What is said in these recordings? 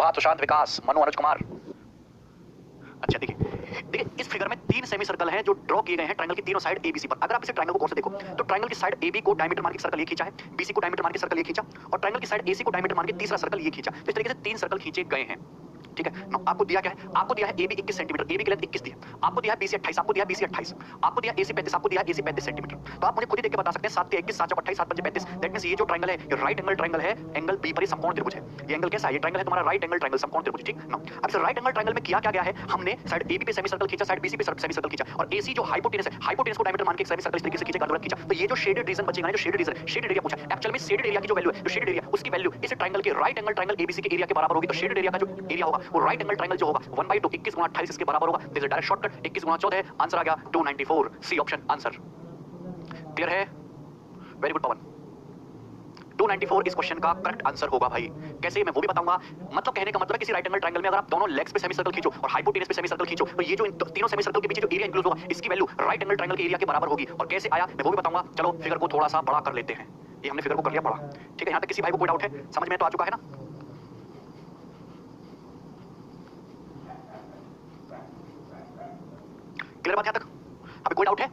प्रभात, सुशांत, विकास, मनु, अनुज कुमार। अच्छा देखिए इस फिगर में 3 सेमी सर्कल हैं जो ड्रॉ किए गए हैं ट्रायंगल की तीनों साइड एबीसी पर। अगर आप इसे ट्रायंगल को गौर से देखो तो ट्रायंगल की साइड एबी को डायमीटर मान के सर्कल ये खींचा है, बीसी को डायमीटर मान के सर्कल ये खींचा, और ट्रायंगल की साइड एसी को डायमीटर मान के तीसरा सर्कल ये खींचा। तो इस तरीके से 3 सर्कल खींचे गए हैं। ठीक है ना, आपको दिया क्या है? आपको दिया है AB 21 सेंटीमीटर, AB की लेंथ 21 दी है। आपको दिया है BC 28, आपको दिया है BC 28, आपको दिया AC 35, आपको दिया है AC 35 सेंटीमीटर। तो आप मुझे खुद ही देख के बता सकते हैं 7 के 21, 7 चौक 28, 7 पंजे 35। दैट मींस ये जो ट्रायंगल है ये राइट एंगल ट्रायंगल है, एंगल B पर ये समकोण त्रिभुज है। ये एंगल कैसा है? ये ट्रायंगल है तुम्हारा राइट एंगल ट्रायंगल समकोण त्रिभुज। ठीक ना, अब इस राइट एंगल ट्रायंगल में किया क्या गया है? हमने साइड AB पे सेमी सर्कल खींचा, साइड BC पे सेमी सर्कल खींचा, और AC जो हाइपोटेनस है, हाइपोटेनस को डायमीटर मान के एक सेमी सर्कल इस तरीके से खींचा, अर्धवृत्त खींचा। तो ये जो शेडेड रीजन बचेगा ना, जो शेडेड रीजन, शेडेड एरिया पूछा एक्चुअल में शेडेड एरिया की जो वैल्यू है, जो शेडेड एरिया उसकी वैल्यू इस ट्रायंगल के राइट एंगल ट्रायंगल ABC के एरिया के बराबर होगी। तो शेडेड एरिया का जो एरिया होगा वो राइट एंगल ट्रायंगल जो होगा 1/2 21 गुणा 28 इसके बराबर होगा। दिस इज डायरेक्ट शॉर्टकट, 21 गुणा 14 है, आंसर आ गया 294। C option answer. क्लियर है? Very good Pavan. 294 इस क्वेश्चन का करेक्ट आंसर होगा भाई। कैसे मैं वो भी बताऊंगा। मतलब कहने का मतलब है किसी राइट एंगल ट्रायंगल में अगर आप दोनों लेग्स पे सेमी सर्कल खींचो और हाइपोटेनस पे सेमी सर्कल खींचो तो ये जो इन तीनों सेमी सर्कल के बीच जो एरिया इंक्लूड होगा इसकी वैल्यू राइट एंगल ट्रायंगल के एरिया के बराबर होगी। और कैसे आया मैं वो भी बताऊंगा। चलो फिगर को थोड़ा सा बड़ा कर लेते हैं। ये हमने फिगर को कर लिया बड़ा। ठीक है, यहां तक किसी भाई को कोई डाउट है? समझ में तो आ चुका है ना? क्लियर बात यहां तक? अभी कोई डाउट है?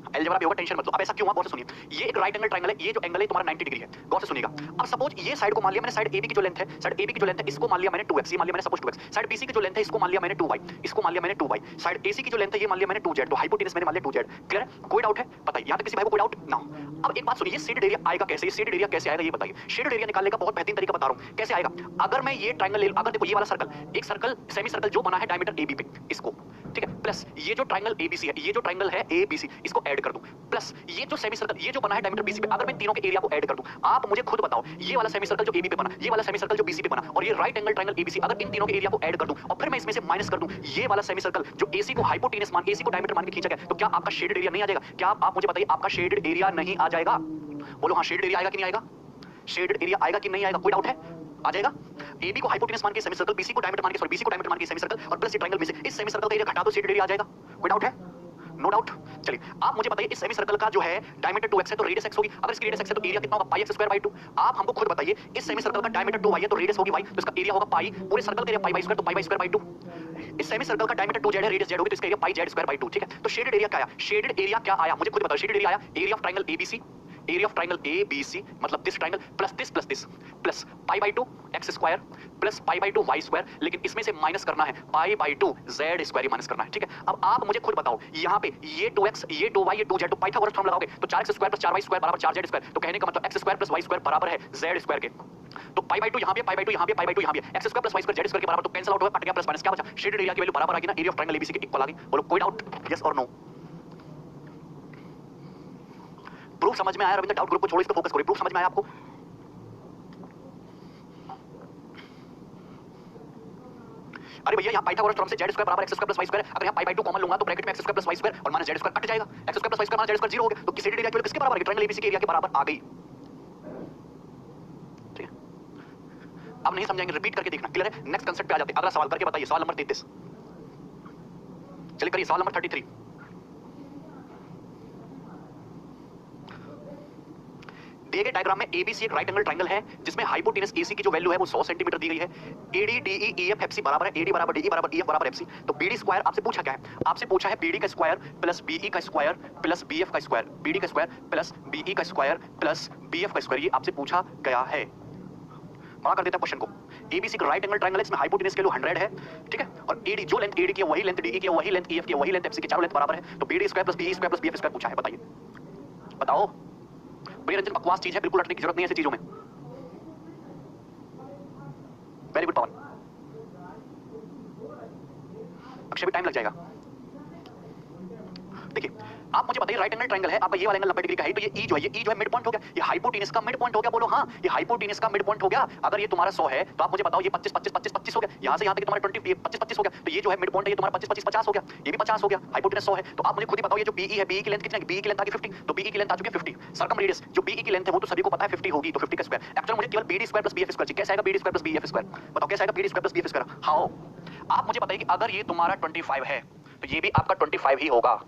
अलजेब्रा भी होगा, टेंशन मत लो। अब ऐसा क्यों हुआ? गौर से सुनिए। ये एक राइट एंगल ट्रायंगल है, ये जो एंगल है तुम्हारा 90 डिग्री है। गौर से सुनिएगा। अब सपोज ये साइड को मान लिया मैंने, साइड AB की जो लेंथ है, साइड AB की जो लेंथ है इसको मान लिया मैंने 2x, ये मान लिया मैंने सपोज 2x। साइड BC की जो लेंथ है इसको मान लिया मैंने 2y, इसको मान लिया मैंने 2y। साइड AC की जो लेंथ है ये मान लिया मैंने 2z, तो हाइपोटेनस मैंने मान लिया 2z। क्लियर है? कोई डाउट है? बताइए। यहां तक किसी भाई को कोई डाउट ना? अब एक बात सुनिए, ये शेडेड एरिया आएगा कैसे? ये शेडेड एरिया कैसे आएगा ये बताइए। शेडेड एरिया निकालने का बहुत बेहतरीन तरीका बता रहा हूं। कैसे आएगा? अगर मैं ये ट्रायंगल ले, अगर देखो ये वाला सर्कल, एक सर्कल सेमी सर्कल जो बना है डायमीटर AB पे, इसको ठीक है, प्लस ये जो ट्रायंगल ABC है, ये जो ट्रायंगल है ABC, इसको ऐड कर दूं, प्लस ये जो सेमी सर्कल ये जो बना है डायमीटर BC पे, अगर मैं तीनों के एरिया को ऐड कर दूं, आप मुझे खुद बताओ ये वाला सेमी सर्कल जो AB पे बना, ये वाला सेमी सर्कल जो BC पे बना, और ये राइट एंगल ट्रायंगल ABC, अगर इन तीनों के एरिया को ऐड कर दूं और फिर मैं इसमें से माइनस कर दूं ये वाला सेमी सर्कल जो AC को हाइपोटेनस मान, AC को डायमीटर मान के खींचा गया, तो क्या आपका शेडेड एरिया नहीं आ जाएगा? क्या आप मुझे बताइए, आपका शेडेड एरिया नहीं आ जाएगा? बोलो हाँ, शेडेड एरिया आएगा कि नहीं आएगा? शेडेड एरिया आएगा कि नहीं आएगा? कोई डाउट है? आ जाएगा। AB को हाइपोटेनस मान के सेमी सर्कल, BC को डायमीटर मान के, सॉरी BC को डायमीटर मान के सेमी सर्कल, और प्लस ये ट्रायंगल में से इस सेमी सर्कल का एरिया घटा दो, शेडेड एरिया आ जाएगा। कोई डाउट है? No doubt. चलिए आप मुझे बताइए, इस सेमी सर्कल का जो है डायमीटर 2x है तो रेडियस x होगी। अगर इसकी रेडियस x है तो एरिया कितना होगा? पाई x²/2। आप हमको खुद बताइए, इस सेमी सर्कल का डायमीटर 2y है तो रेडियस होगी y, तो इसका एरिया होगा पाई, पूरे सर्कल का एरिया पाई/2, तो पाई/2/2। इस सेमी सर्कल का डायमीटर 2z है, रेडियस z होगी, तो इसका एरिया पाई/z²/2। ठीक है, तो शेडेड एरिया क्या आया? शेडेड एरिया क्या आया मुझे खुद बताओ। शेडेड एरिया आया area of triangle ABC, area of triangle ABC मतलब this triangle plus this plus पाई/2 x² प्लस पाई/2 y², लेकिन इसमें से माइनस करना है पाई/2 z² ही माइनस करना है। ठीक है, अब आप मुझे खुद बताओ, यहाँ पे ये 2x, ये 2y, ये 2z, तो पाइथागोरस थ्योरम लगाओगे तो 4x² + 4y² बराबर 4z², तो कहने का मतलब x² + y² बराबर है z² के। तो पाई/2 यहाँ पे, पाई/2 यहाँ पे, पाई/2 यहाँ पे, x² + y² z² के बराबर, तो कैंसिल आउट होगा, कट गया, प्लस माइनस क्या बचा? शेडेड एरिया की वैल्यू बराबर आ गई ना एरिया ऑफ ट्रायंगल ABC के इक्वल आ गई। बोलो कोई डाउट? यस और नो? प्रूफ समझ में आया? रविंद्र डाउट ग्रुप को छोड़ो, इस पे फोकस करो। प्रूफ समझ में आया आपको? अरे भैया यहाँ पाइथागोरस थ्योरम से z² बराबर x² + y², अगर यहाँ पाई/2 कॉमन लूंगा तो ब्रैकेट में x² + y² और माइनस z² कट जाएगा, x² + y² माइनस z² 0 हो गया, तो शेडेड एरिया की वैल्यू किसके बराबर आ गई? ट्रायंगल ABC के एरिया के बराबर आ गई। ठीक है, अब नहीं समझाएंगे, रिपीट करके देखना। क्लियर है? नेक्स्ट कांसेप्ट पे आ जाते हैं। अगला सवाल करके बताइए, सवाल नंबर 33। चलिए करिए सवाल नंबर 33। दिए गए डायग्राम में ABC एक राइट एंगल ट्रायंगल है जिसमें हाइपोटेनस AC की जो वैल्यू है वो 100 सेंटीमीटर दी गई है। AD DE EF FC बराबर है, AD बराबर DE बराबर EF बराबर FC। तो BD² आपसे पूछा क्या है? आपसे पूछा है BD का स्क्वायर प्लस BE का स्क्वायर प्लस BF का स्क्वायर, BD का स्क्वायर प्लस BE का स्क्वायर प्लस BF का स्क्वायर, ये आपसे पूछा गया है। बड़ा कर देते हैं क्वेश्चन को। ABC का राइट एंगल ट्रायंगल है, इसमें हाइपोटेनस की वैल्यू 100 है। ठीक है, और AD जो लेंथ AD की है वही लेंथ DE की है, वही लेंथ EF की है, वही लेंथ FC की, चारों लेंथ बराबर है। तो BD² + BE² + BF² पूछा है। बताइए, बताओ। भैया रंजन बकवास चीज है, बिल्कुल रटने की जरूरत नहीं है ऐसी चीजों में। वेरी गुड पवन। अक्षय भी टाइम लग जाएगा। देखिए आप मुझे बताइए, राइट एंगल ट्रायंगल है, आपका ये वाला एंगल 90 डिग्री का है, तो ये ई जो है मिड पॉइंट हो गया, ये हाइपोटेनस का मिड पॉइंट हो गया। बोलो हाँ, ये हाइपोटेनस का मिड पॉइंट हो गया। अगर ये तुम्हारा 100 है तो आप मुझे बताओ ये 25 25 25 25 हो गया, यहां से यहां तक तुम्हारा 20 25 25 हो गया, तो ये जो है मिड पॉइंट है ये तुम्हारा 25 25 50 हो गया, ये भी 50 हो गया, हाइपोटेनस 100 है। तो आप मुझे खुद ही बताओ ये जो BE है, BE की लेंथ कितनी है? BE की लेंथ आ गई 50, तो BE की लेंथ आ चुकी है 50। सर्कम रेडियस जो BE की लेंथ है वो तो सभी को पता है 50 होगी, तो 50 का स्क्वायर। एक्चुअली मुझे केवल BD² + BF² चाहिए। कैसे आएगा BD² + BF²? बताओ कैसे आएगा BD² + BF²? हाउ? आप मुझे बताइए कि अगर ये तुम्हारा 25 है तो ये भी आपका 25 ही होगा।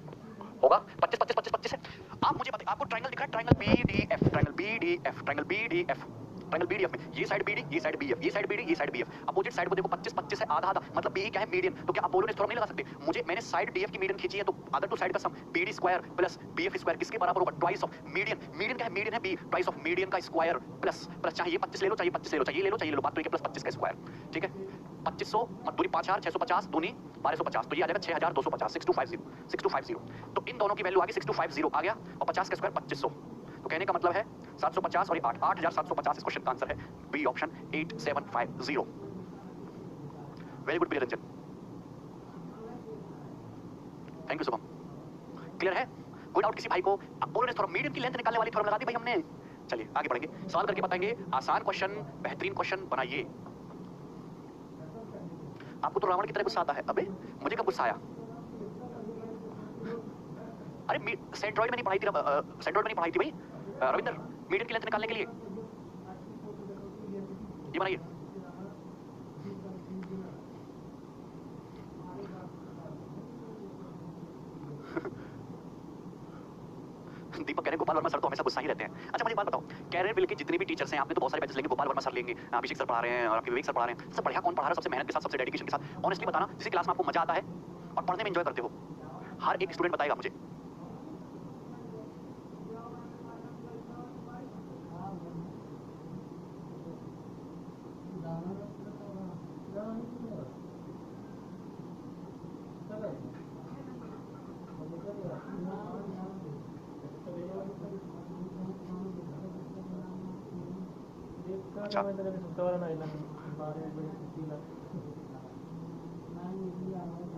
25 25 25 25 है। आप मुझे बताइए, आपको ट्रायंगल दिख रहा है, triangle BDF, triangle BDF, triangle BDF। Triangle BDF में ये साइड बीडी, ये साइड बीएफ, ये साइड बीडी, ये साइड बीएफ। अपोजिट साइड को देखो 25 25 से आधा आधा, मतलब बी क्या है मीडियन। तो क्या अपोलो ने थ्योरम नहीं लगा सकते? मुझे मैंने साइड बीएफ की मीडियन खींची है तो अदर टू साइड का sum BD square plus BF square किसके बराबर होगा? Twice of median. मीडियन क्या है? मीडियन है बी, ट्वाइस ऑफ मीडियन का स्क्वायर प्लस प्लस चाहे ये 25 ले लो, चाहिए 25 ले लो, चाहिए ले लो, चाहिए ले लो, बात तो ये प्लस 25 का स्क्वायर। ठीक है 2500 मत दूरी 5000 650 दूनी 1250, तो ये आ जाएगा 6250 6250 6250। तो इन दोनों की वैल्यू आ गई 6250 आ गया और 50 का स्क्वायर 2500। तो कहने का मतलब है 750 और ये 8750 इस क्वेश्चन का आंसर है बी ऑप्शन 8750। वेरी गुड प्रिय Ranjan, thank you Shubham. Clear है? कोई डाउट किसी भाई को? अपोलो ने थ्योरम मीडियन की लेंथ निकालने वाली थ्योरम लगा दी भाई हमने। चलिए आगे बढ़ेंगे, सॉल्व करके बताएंगे। आसान क्वेश्चन, बेहतरीन क्वेश्चन बनाइए। आपको तो रावण की तरह गुस्सा आता है। अबे मुझे कब गुस्सा आया? अरे सेंट्रॉइड में नहीं पढ़ाई थी, सेंट्रॉइड में नहीं पढ़ाई थी भाई रविंदर, मीडियन की लेंथ निकालने के लिए ये बनाइए। दीपक कह रहे गोपाल वर्मा सर तो हमेशा गुस्सा ही रहते हैं। अच्छा मुझे बात बताओ, कैरियर विल के जितने भी टीचर्स हैं, आपने तो बहुत सारे बैचेस लेंगे, गोपाल वर्मा सर लेंगे, अभिषेक सर पढ़ा रहे हैं और आपके विवेक सर पढ़ा रहे हैं, सबसे बढ़िया कौन पढ़ा रहा है? सबसे मेहनत के साथ, सबसे डेडिकेशन के साथ? ऑनेस्टली बताना, जिस क्लास में आपको मजा आता है और पढ़ने में एंजॉय करते हो। हर एक स्टूडेंट बताएगा मुझे। अच्छा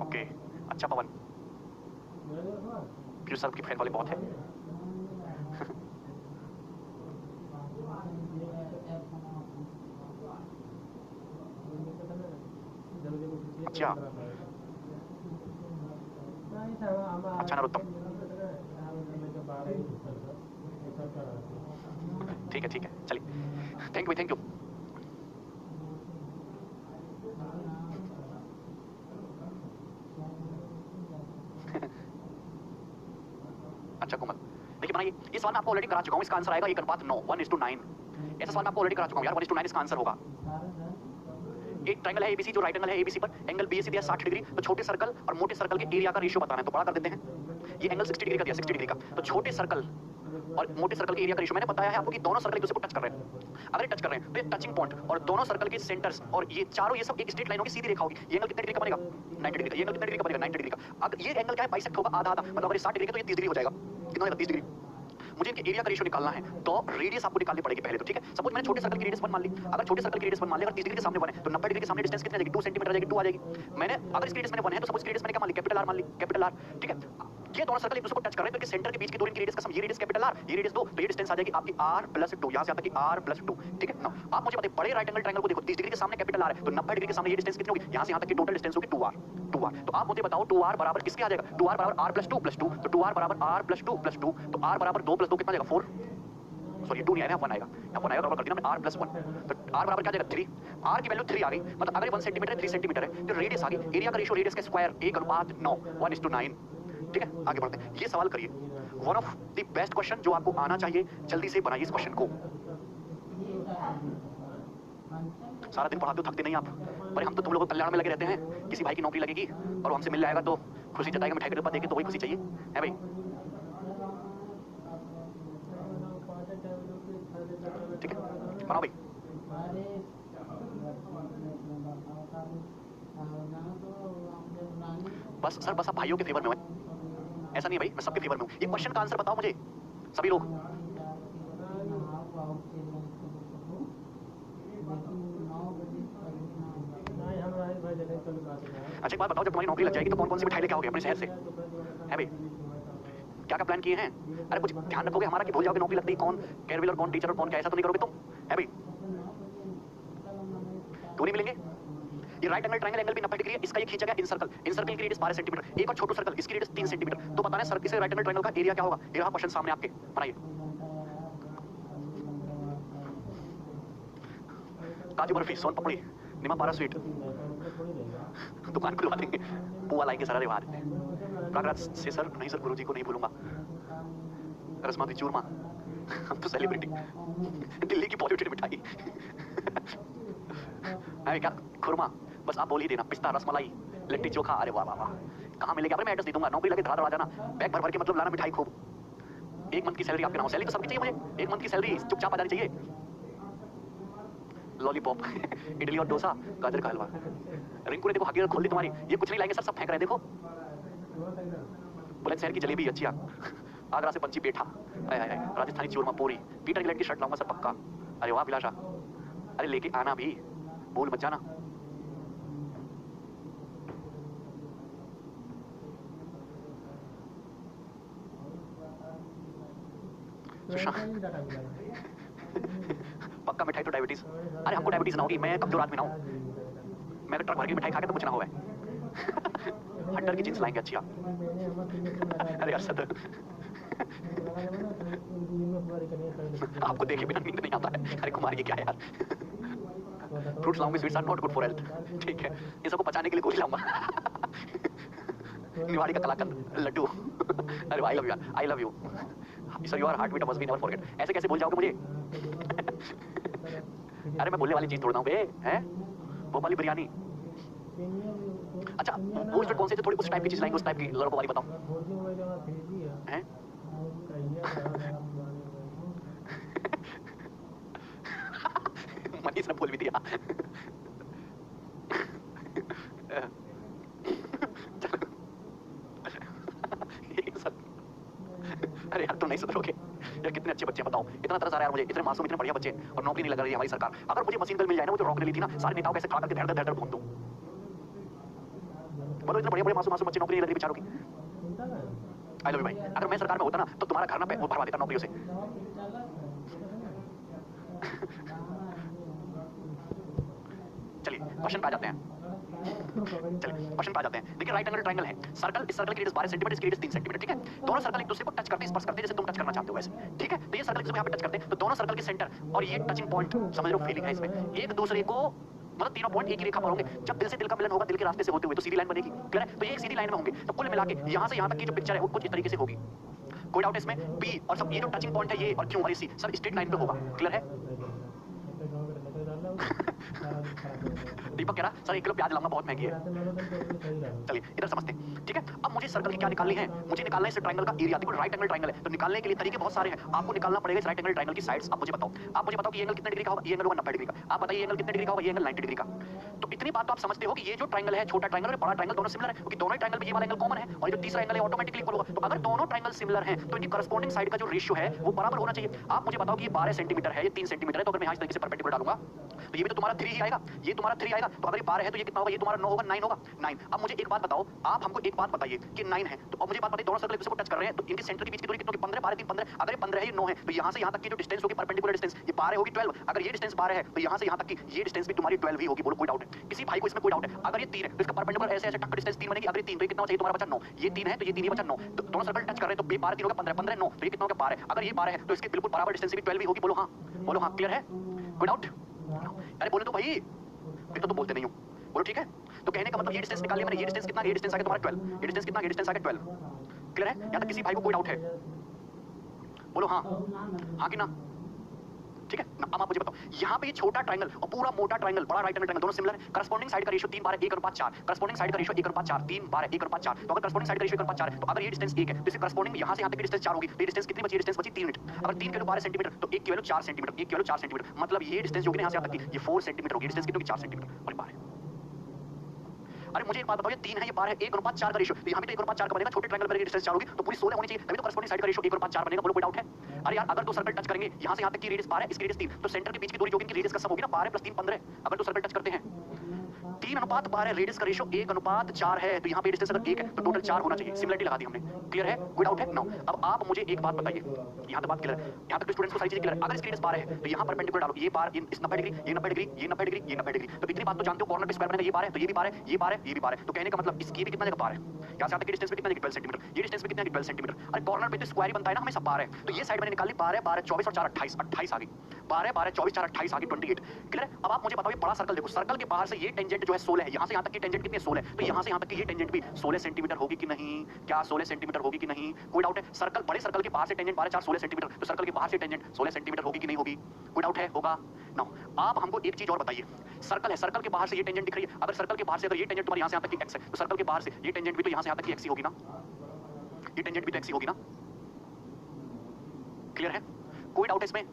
ओके, अच्छा पवन पीयूष सर की फैन वाले बहुत है। अच्छा अच्छा नरोत्तम, ठीक है चलिए, थैंक यू थैंक यू। अच्छा कोमल, देखिए बनाइए, ये सवाल मैं आपको ऑलरेडी करा चुका हूँ, इसका आंसर आएगा 1:9 1:9। ऐसा सवाल मैं आपको ऑलरेडी करा चुका हूँ यार, 1:9 इसका आंसर होगा। एक ट्रायंगल है एबीसी, जो राइट एंगल है एबीसी पर एंगल बीएसी दिया 60 डिग्री, तो छोटे सर्कल और मोटे सर्कल के एरिया का रेशियो बताना है, तो बड़ा कर देते हैं। ये एंगल 60 डिग्री का दिया, 60 डिग्री का, तो छोटे सर्कल और मोटे सर्कल के एरिया का रेशियो मैंने बताया है आपको कि दोनों सर्कल एक दूसरे को टच कर रहे हैं। अगर टच कर रहे हैं तो ये टचिंग पॉइंट और दोनों सर्कल के सेंटर्स और ये चारों, ये सब एक स्ट्रेट लाइन होगी, सीधी रेखा होगी। ये एंगल कितने डिग्री का बनेगा? 90 डिग्री का। ये एंगल कितने डिग्री का बनेगा? 90 डिग्री का। अगर ये एंगल क्या है? बाइसेक्ट होगा आधा आधा, मतलब अगर 60 डिग्री का तो ये 30 डिग्री हो जाएगा। कितना होगा? 30 डिग्री। मुझे इनके एरिया का रेशियो निकालना है, तो रेडियस आपको निकालनी पड़ेगी पहले तो, ठीक है। सपोज मैंने छोटे सर्कल की रेडियस 1 मान ली, अगर छोटे सर्कल की रेडियस 1 मान ली, अगर 30 डिग्री के सामने 1 है तो 90 डिग्री के सामने डिस्टेंस कितनी आ जाएगी? 2 सेंटीमीटर आ जाएगी, 2 आ जाएगी। मैंने अगर इसकी रेडियस मैंने 1 है तो सपोज इसकी रेडियस मैंने क्या मान ली? कैपिटल आर मान ली, कैपिटल आर, ठीक है। ये दोनों सर्कल एक दूसरे को टच कर रहे हैं, तो सेंटर के बीच की दूरी की रेडियस का सम, ये रेडियस कैपिटल आर, ये रेडियस 2, तो ये डिस्टेंस आ जाएगी आपकी r+2, यहां से आता है कि r+2, ठीक है ना। आप मुझे बताइए, बड़े राइट एंगल ट्रायंगल को देखो, 30 डिग्री के सामने कैपिटल आर है, तो 90 डिग्री के सामने ये डिस्टेंस कितनी होगी? यहां से यहां तक की टोटल डिस्टेंस होगी 2r। तो आप मुझे बताओ 2r बराबर किसके आ जाएगा? 2r बराबर r+2+2, तो 2r बराबर r+2+2, तो r बराबर 2+2 कितना आ जाएगा? 4। सॉरी 2 नहीं आएगा, 1 आएगा, यहाँ 1 आएगा, कर दिया मैं r+1, तो r बराबर क्या आ जाएगा? 3। r की वैल्यू 3 आ गई, मतलब अगर 1 सेंटीमीटर है 3 सेंटीमीटर है, तो रेडियस आ गई, एरिया का रेशियो रेडियस का स्क्वायर 1:9 1:9, ठीक है। आगे बढ़ते हैं, ये सवाल करिए, one of the best question जो आपको आना चाहिए, जल्दी से बनाइए इस क्वेश्चन को। सारा दिन पढ़ाते हो, थकते नहीं आप? पर हम तो तुम लोगों को कल्याण में लगे रहते हैं, किसी भाई की नौकरी लगेगी और वो हमसे मिल जाएगा तो खुशी जताएगा, मिठाई का डब्बा देके, तो वही खुशी चाहिए है भाई। ठीक है बनाओ भाई। बस सर, बस आप भाइयों के फेवर में हो, ऐसा नहीं है भाई, मैं सबके फेवर में हूँ। ये क्वेश्चन का आंसर बताओ मुझे सभी लोग। अच्छा एक बात बताओ, जब तुम्हारी नौकरी लग जाएगी तो कौन कौन सी मिठाई लेके आओगे अपने शहर से, है भाई? क्या क्या प्लान किए हैं? अरे कुछ ध्यान रखोगे हमारा कि भूल जाओगे नौकरी लगती कौन कैरविल और कौन टीचर और कौन क्या, ऐसा तो नहीं करोगे तुम, है भाई? क्यों नहीं मिलेंगे? ये राइट एंगल ट्रायंगल एंगल भी 90 डिग्री है, इसका ये खींचा गया इन सर्कल की रेडियस 12 सेंटीमीटर, एक और छोटा सर्कल इसकी रेडियस 3 सेंटीमीटर, तो बताना सर्कल से राइट एंगल ट्रायंगल का एरिया क्या होगा? ये रहा क्वेश्चन सामने आपके, बनाइए। काजू बर्फी, सोन पपड़ी, निमा पारा स्वीट, दुकान खुलवा देंगे, बुआ लाएंगे सारा रिवाज। प्रयागराज से सर, नहीं सर गुरुजी को नहीं भूलूंगा, रसमाती चूरमा हम तो सेलिब्रिटी, दिल्ली की पॉल्यूटेड मिठाई। है क्या खुरमा, बस आप बोल ही देना, पिस्ता रसमलाई लिट्टी चोखा। अरे वाह वाह वाह, कहाँ मिलेगा? मैं एड्रेस दे दूंगा, नौकरी लगे धड़ा धड़ा जाना, बैग भर भर के मतलब लाना मिठाई खूब। 1 मंथ की सैलरी आपके नाम, सैलरी तो सबकी चाहिए मुझे, 1 मंथ की सैलरी चुपचाप आ जानी चाहिए। लॉलीपॉप इडली और डोसा, गाजर का हलवा। रिंकू ने देखो हकीकत खोल दी तुम्हारी, ये कुछ नहीं लाएंगे सर, सब फेंक रहे हैं देखो। बुलंदशहर की जलेबी अच्छी, आगरा से पंची पेठा, हाय हाय हाय, राजस्थानी चूरमा पूरी, पीटर इंग्लैंड की शर्ट लाऊंगा सर पक्का। अरे वाह अभिलाषा, अरे लेके आना भी, भूल मत जाना। पक्का मिठाई तो डायबिटीज, अरे हमको डायबिटीज ना होगी, मैं कमजोर आदमी ना हूँ, मैं ट्रक भर के मिठाई खा के तो कुछ ना हुआ है। हंटर की जींस लाएंगे अच्छी आप। अरे अरशद आपको देखे बिना नींद नहीं आता है। अरे कुमार ये क्या है यार। फ्रूट्स लाऊंगे, sweets are not good for health, ठीक है, ये सबको पचाने के लिए गोली लाऊंगा। निवाड़ी का कलाकंद लड्डू। अरे आई लव यू यार, I love you sir, you are heart beat must be never forget. ऐसे कैसे बोल जाओगे मुझे? अरे मैं बोलने वाली चीज तोड़ रहा हूँ बे, हैं भोपाली बिरयानी। अच्छा पोस्ट कौन से थे, थोड़ी उस टाइप की चीज लाएंगे, उस टाइप की लड़कों वाली बताओ हैं। मनीष ने बोल भी दिया। अरे यार तुम नहीं सुधरोगे यार, कितने अच्छे बच्चे बताओ, इतना तरस आ रहा है यार मुझे, इतने मासूम इतने बढ़िया बच्चे, और नौकरी नहीं लग रही है हमारी सरकार। अगर मुझे मशीन गन मिल जाए ना, वो जो रॉक ले ली थी ना, सारे नेताओं कैसे खड़ा करके धड़ धड़ धड़ भून दूं। बोलो इतने बढ़िया बढ़िया मासूम मासूम बच्चे, नौकरी नहीं लग रही बेचारों की। आई लव यू भाई, अगर मैं सरकार में होता ना तो तुम्हारा घर ना भरवा देता नौकरियों से। चलिए क्वेश्चन पे आ जाते हैं, चलिए क्वेश्चन पे आ जाते हैं। देखिए राइट एंगल ट्रायंगल है, सर्कल, इस सर्कल की रेडियस 12 सेंटीमीटर, इसकी रेडियस 3 सेंटीमीटर, ठीक है। दोनों सर्कल एक दूसरे को टच करते हैं, स्पर्श करते हैं, जैसे तुम टच करना चाहते हो वैसे, ठीक है। तो ये सर्कल एक दूसरे को यहाँ पे टच करते हैं, तो दोनों सर्कल के सेंटर और ये टचिंग पॉइंट, समझ लो फीलिंग है इसमें, एक दूसरे को मतलब तीनों पॉइंट एक ही रेखा पर होंगे। जब दिल से दिल का मिलन होगा, दिल के रास्ते से होते हुए, तो सीधी लाइन बनेगी, क्लियर है। तो ये एक सीधी लाइन में होंगे, तो कुल मिला के यहाँ से यहाँ तक की जो पिक्चर है वो कुछ इस तरीके से होगी। कोई डाउट है इसमें? पी और सब ये जो टचिंग पॉइंट है, ये और क्यों और सी सब स्ट्रेट लाइन पे होगा, क्लियर है। दीपक कह रहा सर 1 किलो प्याज लाऊंगा, बहुत महंगी है। चलिए इधर समझते हैं, ठीक है। अब मुझे सर्कल की क्या निकालनी है, मुझे निकालना है इस ट्रायंगल का एरिया। देखो राइट एंगल ट्रायंगल है, तो निकालने के लिए तरीके बहुत सारे हैं। आपको निकालना पड़ेगा इस राइट एंगल ट्रायंगल की साइड्स। आप मुझे बताओ कि ये एंगल कितने डिग्री का होगा? ये एंगल होगा 90 डिग्री का। आप बताइए एंगल कितने डिग्री का होगा? ये एंगल 90 डिग्री का। तो इतनी बात तो आप समझते हो कि ये जो ट्रायंगल है, छोटा ट्रायंगल और बड़ा ट्रायंगल दोनों सिमिलर है, क्योंकि दोनों ही ट्रायंगल में ये वाला एंगल कॉमन है, और ये जो तीसरा एंगल है ऑटोमेटिकली इक्वल होगा। तो अगर दोनों ट्रायंगल सिमिलर हैं तो इनकी करस्पॉन्डिंग साइड का जो रेशियो है वो बराबर होना चाहिए। आप मुझे बताओ कि ये 12 सेंटीमीटर है, ये 3 सेंटीमीटर है, तो अगर मैं यहाँ इस तरीके से परपेंडिकुलर डालूंगा तो ये भी तो तुम्हारा 3 ही आएगा, ये तुम्हारा 3 आएगा। तो अगर ये 12 है तो ये कितना होगा? ये तुम्हारा 9 होगा, 9 होगा, 9। अब मुझे एक बात बताओ, आप हमको एक बात बताइए कि 9 है, तो अब मुझे बात बताइए दोनों सर्कल एक दूसरे को टच कर रहे हैं, तो इनके सेंटर के बीच की दूरी कितनी होगी? 15, 12, 3, 15। अगर ये 15 है, ये 9 है, तो यहाँ से यहाँ तक की जो डिस्टेंस होगी, परपेंडिकुलर डिस्टेंस, ये 12 होगी, 12। अगर ये डिस्टेंस 12 है तो यहाँ से यहाँ तक की ये डिस्टेंस भी तुम्हारी 12 ही होगी। बोलो कोई डाउट है? किसी भाई को इसमें कोई डाउट है? अगर ये 3 है तो इसका परपेंडिकुलर ऐसे ऐसे टक्कर डिस्टेंस 3 बनेगी। अगर ये 3 तो ये कितना चाहिए तुम्हारा बचा 9, ये 3 है तो ये 3 ही बचा 9। तो दोनों सर्कल टच कर रहे हैं, तो ये 12 3 होगा 15, 15 9, तो ये कितना होगा? 12। अगर ये 12 है तो इसके बिल्कुल बराबर डिस्टेंस भी 12 ही होगी। बोलो हाँ, बोलो हाँ, क्लियर है? कोई डाउट? अरे बोले तो भाई, तो बोलते नहीं हो। बोलो ठीक है। तो कहने का मतलब ये डिस्टेंस निकाल लिया मैंने, ये डिस्टेंस कितना? ये डिस्टेंस आ गया तुम्हारा 12, ये डिस्टेंस कितना? ये डिस्टेंस आ गया 12, क्लियर है? यहाँ तक किसी भाई को कोई डाउट है? बोलो हाँ, हाँ कि ना, ठीक है ना। अब आप मुझे बताओ, यहाँ पे ये छोटा ट्रायंगल और पूरा मोटा ट्रायंगल, बड़ा राइट एंगल ट्रायंगल, दोनों सिमिलर है। करस्पॉन्डिंग साइड का रेशियो 3 12 1 अनुपात 4, करस्पॉन्डिंग साइड का रेशियो 1 अनुपात 4, 3 12 1 अनुपात 4। तो अगर करस्पॉन्डिंग साइड का रेशियो 1 अनुपात 4 है, तो अगर ये डिस्टेंस 1 है तो इसके करस्पॉन्डिंग यहाँ से यहाँ तक की डिस्टेंस 4 होगी। तो ये डिस्टेंस कितनी बची? डिस्टेंस बची 3 मीटर। अगर 3 की वैल्यू 12 सेंटीमीटर तो 1 की वैल्यू 4 सेंटीमीटर, 1 की वैल्यू 4 सेंटीमीटर, मतलब ये डिस्टेंस जो कि यहाँ से यहाँ तक की ये 4 सेंटीमीटर होगी। डिस्टेंस कितनी होगी? 4 सेंटीमीटर और 12। अरे मुझे एक बात बताओ, ये 3 है, ये 12 है, 1 अनुपात 4 का रेशियो, तो यहाँ भी तो 1 अनुपात 4 का बनेगा। छोटे ट्रायंगल पर डिस्टेंस 4 होगी तो पूरी 16 होनी चाहिए, तभी तो करस्पॉन्डिंग साइड का रेशियो 1 अनुपात 4 बनेगा। बोलो कोई डाउट है? अरे यार अगर दो सर्कल टच करेंगे, यहाँ से यहाँ तक की रेडियस 12 है, इसकी रेडियस 3, तो सेंटर के बीच की दूरी जो कि इनकी रेडियस का सम होगी ना, 12 + 3 15। अगर दो सर्कल टच करते हैं 3 अनुपात 12, रेडियस का रेशियो 1 अनुपात 4 है, तो यहाँ पे डिस्टेंस अगर 1 है तो टोटल 4 होना चाहिए। सिमिलरिटी लगा दी हमने, क्लियर है? कोई डाउट है? नो। अब आप मुझे एक बात बताइए, यहाँ तक बात क्लियर है? यहाँ तक स्टूडेंट्स को सारी चीजें क्लियर है? अगर इसकी रेडियस 12 है तो यहाँ परपेंडिकुलर डालो, ये 12 इस 90 डिग्री, ये 90 डिग्री, ये 90 डिग्री, ये 90 डिग्री। तो इतनी बात तो जानते हो, कॉर्नर पे स्क्वायर बनेगा, ये 12 है तो ये भी 12 है, ये 12 है, ये भी 12 है। तो कहने का मतलब इसकी भी कितना जगह 12 है, क्या से आता है कि डिस्टेंस पे कितना है कि 12 सेंटीमीटर, ये डिस्टेंस पे कितना है कि 12 सेंटीमीटर। अरे कॉर्नर पे तो स्क्वायर ही बनता है ना हमेशा 12 है, तो ये साइड मैंने निकाली 12 12 24 और 4 28 28 आ गई, 12 12 24 4 28 आ गई 28। क्लियर है? अब आप मुझे बताओ ये बड़ा सर्कल देखो, सर्कल के बाहर से ये टेंजेंट जो है 16 है, यहां से यहां तक की टेंजेंट कितनी है 16 है, तो यहां से यहां तक की ये टेंजेंट भी 16 सेंटीमीटर होगी कि नहीं? क्या 16 सेंटीमीटर होगी कि नहीं? कोई डाउट है? सर्कल बड़े सर्कल के बाहर से टेंजेंट 12 4 16 सेंटीमीटर, तो सर्कल के बाहर से टेंजेंट 16 सेंटीमीटर होगी कि नहीं होगी? कोई डाउट है? होगा? नाउ आप हमको एक चीज और बताइए, सर्कल है, सर्कल के बाहर से ये टेंजेंट दिख रही है, अगर सर्कल के बाहर से अगर ये टेंजेंट तुम्हारे यहां से यहां तक की x है, तो सर्कल के बाहर से ये टेंजेंट भी तो यहां से यहां तक की x ही होगी ना? ये टेंजेंट भी तो x ही होगी ना? क्लियर है? कोई डाउट है इसमें?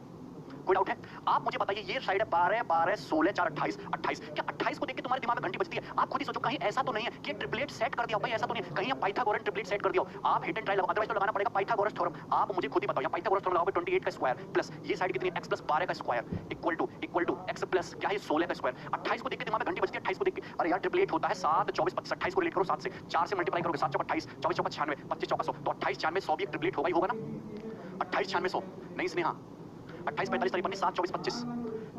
कोई डाउट है? आप मुझे बताइए ये साइड है 12 12 16 4 28 28, क्या 28 को देख के तुम्हारे दिमाग में घंटी बजती है? आप खुद ही सोचो, कहीं ऐसा तो नहीं है कि ट्रिपलेट सेट कर दिया भाई, ऐसा तो नहीं है कहीं पाइथागोरस ट्रिपलेट सेट कर दिया हो, आप हिट एंड ट्राई लगाओ, अदरवाइज तो लगाना पड़ेगा पाइथागोरस थ्योरम। आप मुझे खुद ही बताओ, यहाँ पाइथागोरस थ्योरम लगाओगे 28 का स्क्वायर प्लस ये साइड कितनी x प्लस 12 का square equal to x plus क्या है 16 का स्क्वायर। 28 को देख के दिमाग में घंटी बजती है, 28 को देख के अरे यार ट्रिपलेट होता है 7 24 25, 28 को रिलेट करो 7 से, 4 से मल्टीप्लाई करोगे 7 चौक 28, 24 चौक 96, 25 चौक 100, तो 28 96 100 भी एक ट्रिपलेट होगा ही होगा ना? 28 96 100 नहीं स्नेहा, 28 45 53 7 24 25।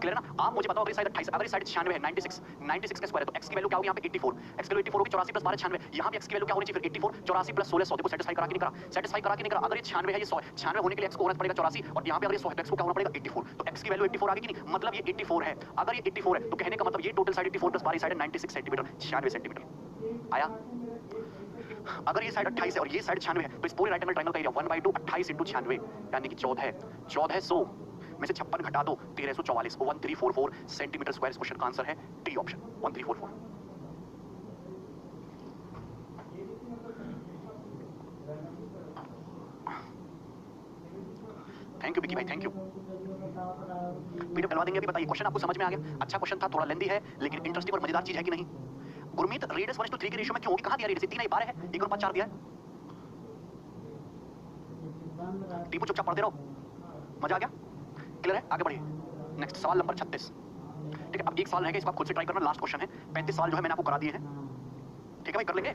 क्लियर ना? आप मुझे बताओ अगर साइड 28 अगर साइड 96 है 96 का स्क्वायर है, तो x की वैल्यू क्या होगी यहाँ पे 84, x की वैल्यू 84 होगी, 84 प्लस 12 96, यहाँ पे x की वैल्यू क्या होनी चाहिए फिर 84 84 प्लस 16 100। देखो सेटिस्फाई करा कि नहीं करा? सेटिस्फाई करा कि नहीं करा? अगर ये 96 है, ये 100 96 होने के लिए x को होना पड़ेगा 84, और यहाँ पे अगर ये 100 है तो x को क्या होना पड़ेगा 84, तो x की वैल्यू 84 आ गई कि नहीं? मतलब ये 84 है, अगर ये 84 है तो कहने का मतलब ये total side 84 plus 12 side 96 centimetre 96 centimetre आया। अगर ये साइड 28 है और ये साइड 96 है, तो इस पूरे राइट एंगल ट्रायंगल का एरिया 1/2 28 × 96 यानी कि 14 है, 1400 में से 56 घटा दो 1344 1344 सेंटीमीटर स्क्वायर। इस क्वेश्चन का आंसर है D option 1344। Thank you Vicky भाई, थैंक यू। पीडीएफ डलवा देंगे अभी। बताइए क्वेश्चन आपको समझ में आ गया? अच्छा क्वेश्चन था, थोड़ा लेंदी है लेकिन इंटरेस्टिंग और मजेदार चीज है कि नहीं? गुरमीत रेडियस 1:3 के रेशियो में क्यों होगी? कहां दिया रेडियस? 3 है 12 है, 1:4 दिया है। टीपू चुपचाप पढ़ते रहो, मजा आ गया? क्लियर है? आगे बढ़िए। नेक्स्ट सवाल नंबर 36। ठीक है, अब एक सवाल है कि इसको आप खुद से ट्राई करना, लास्ट क्वेश्चन है। 35 सवाल जो है मैंने आपको करा दिए हैं, ठीक है भाई, कर लेंगे?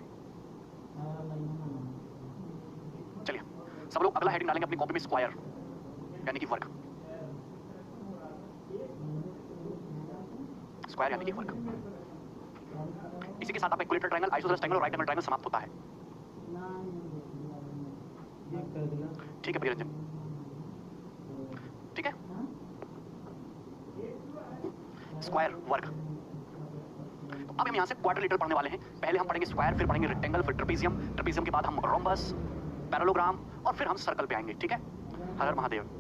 चलिए सब लोग अगला हेडिंग डालेंगे अपनी कॉपी में, स्क्वायर यानी कि वर्ग, स्क्वायर यानी कि वर्ग। इसी के साथ आप इक्विलेटरल ट्रायंगल, आइसोसेलेस ट्रायंगल और राइट एंगल ट्रायंगल समाप्त होता है। ठीक है प्रियरंजन, ठीक है। स्क्वायर वर्ग, तो अब हम यहां से क्वाड्रिलेटरल पढ़ने वाले हैं। पहले हम पढ़ेंगे स्क्वायर, फिर पढ़ेंगे रेक्टेंगल, फिर ट्रेपेजियम, ट्रेपेजियम के बाद हम रोम्बस, पैरेललोग्राम और फिर हम सर्कल पे आएंगे। ठीक है, हर हर महादेव।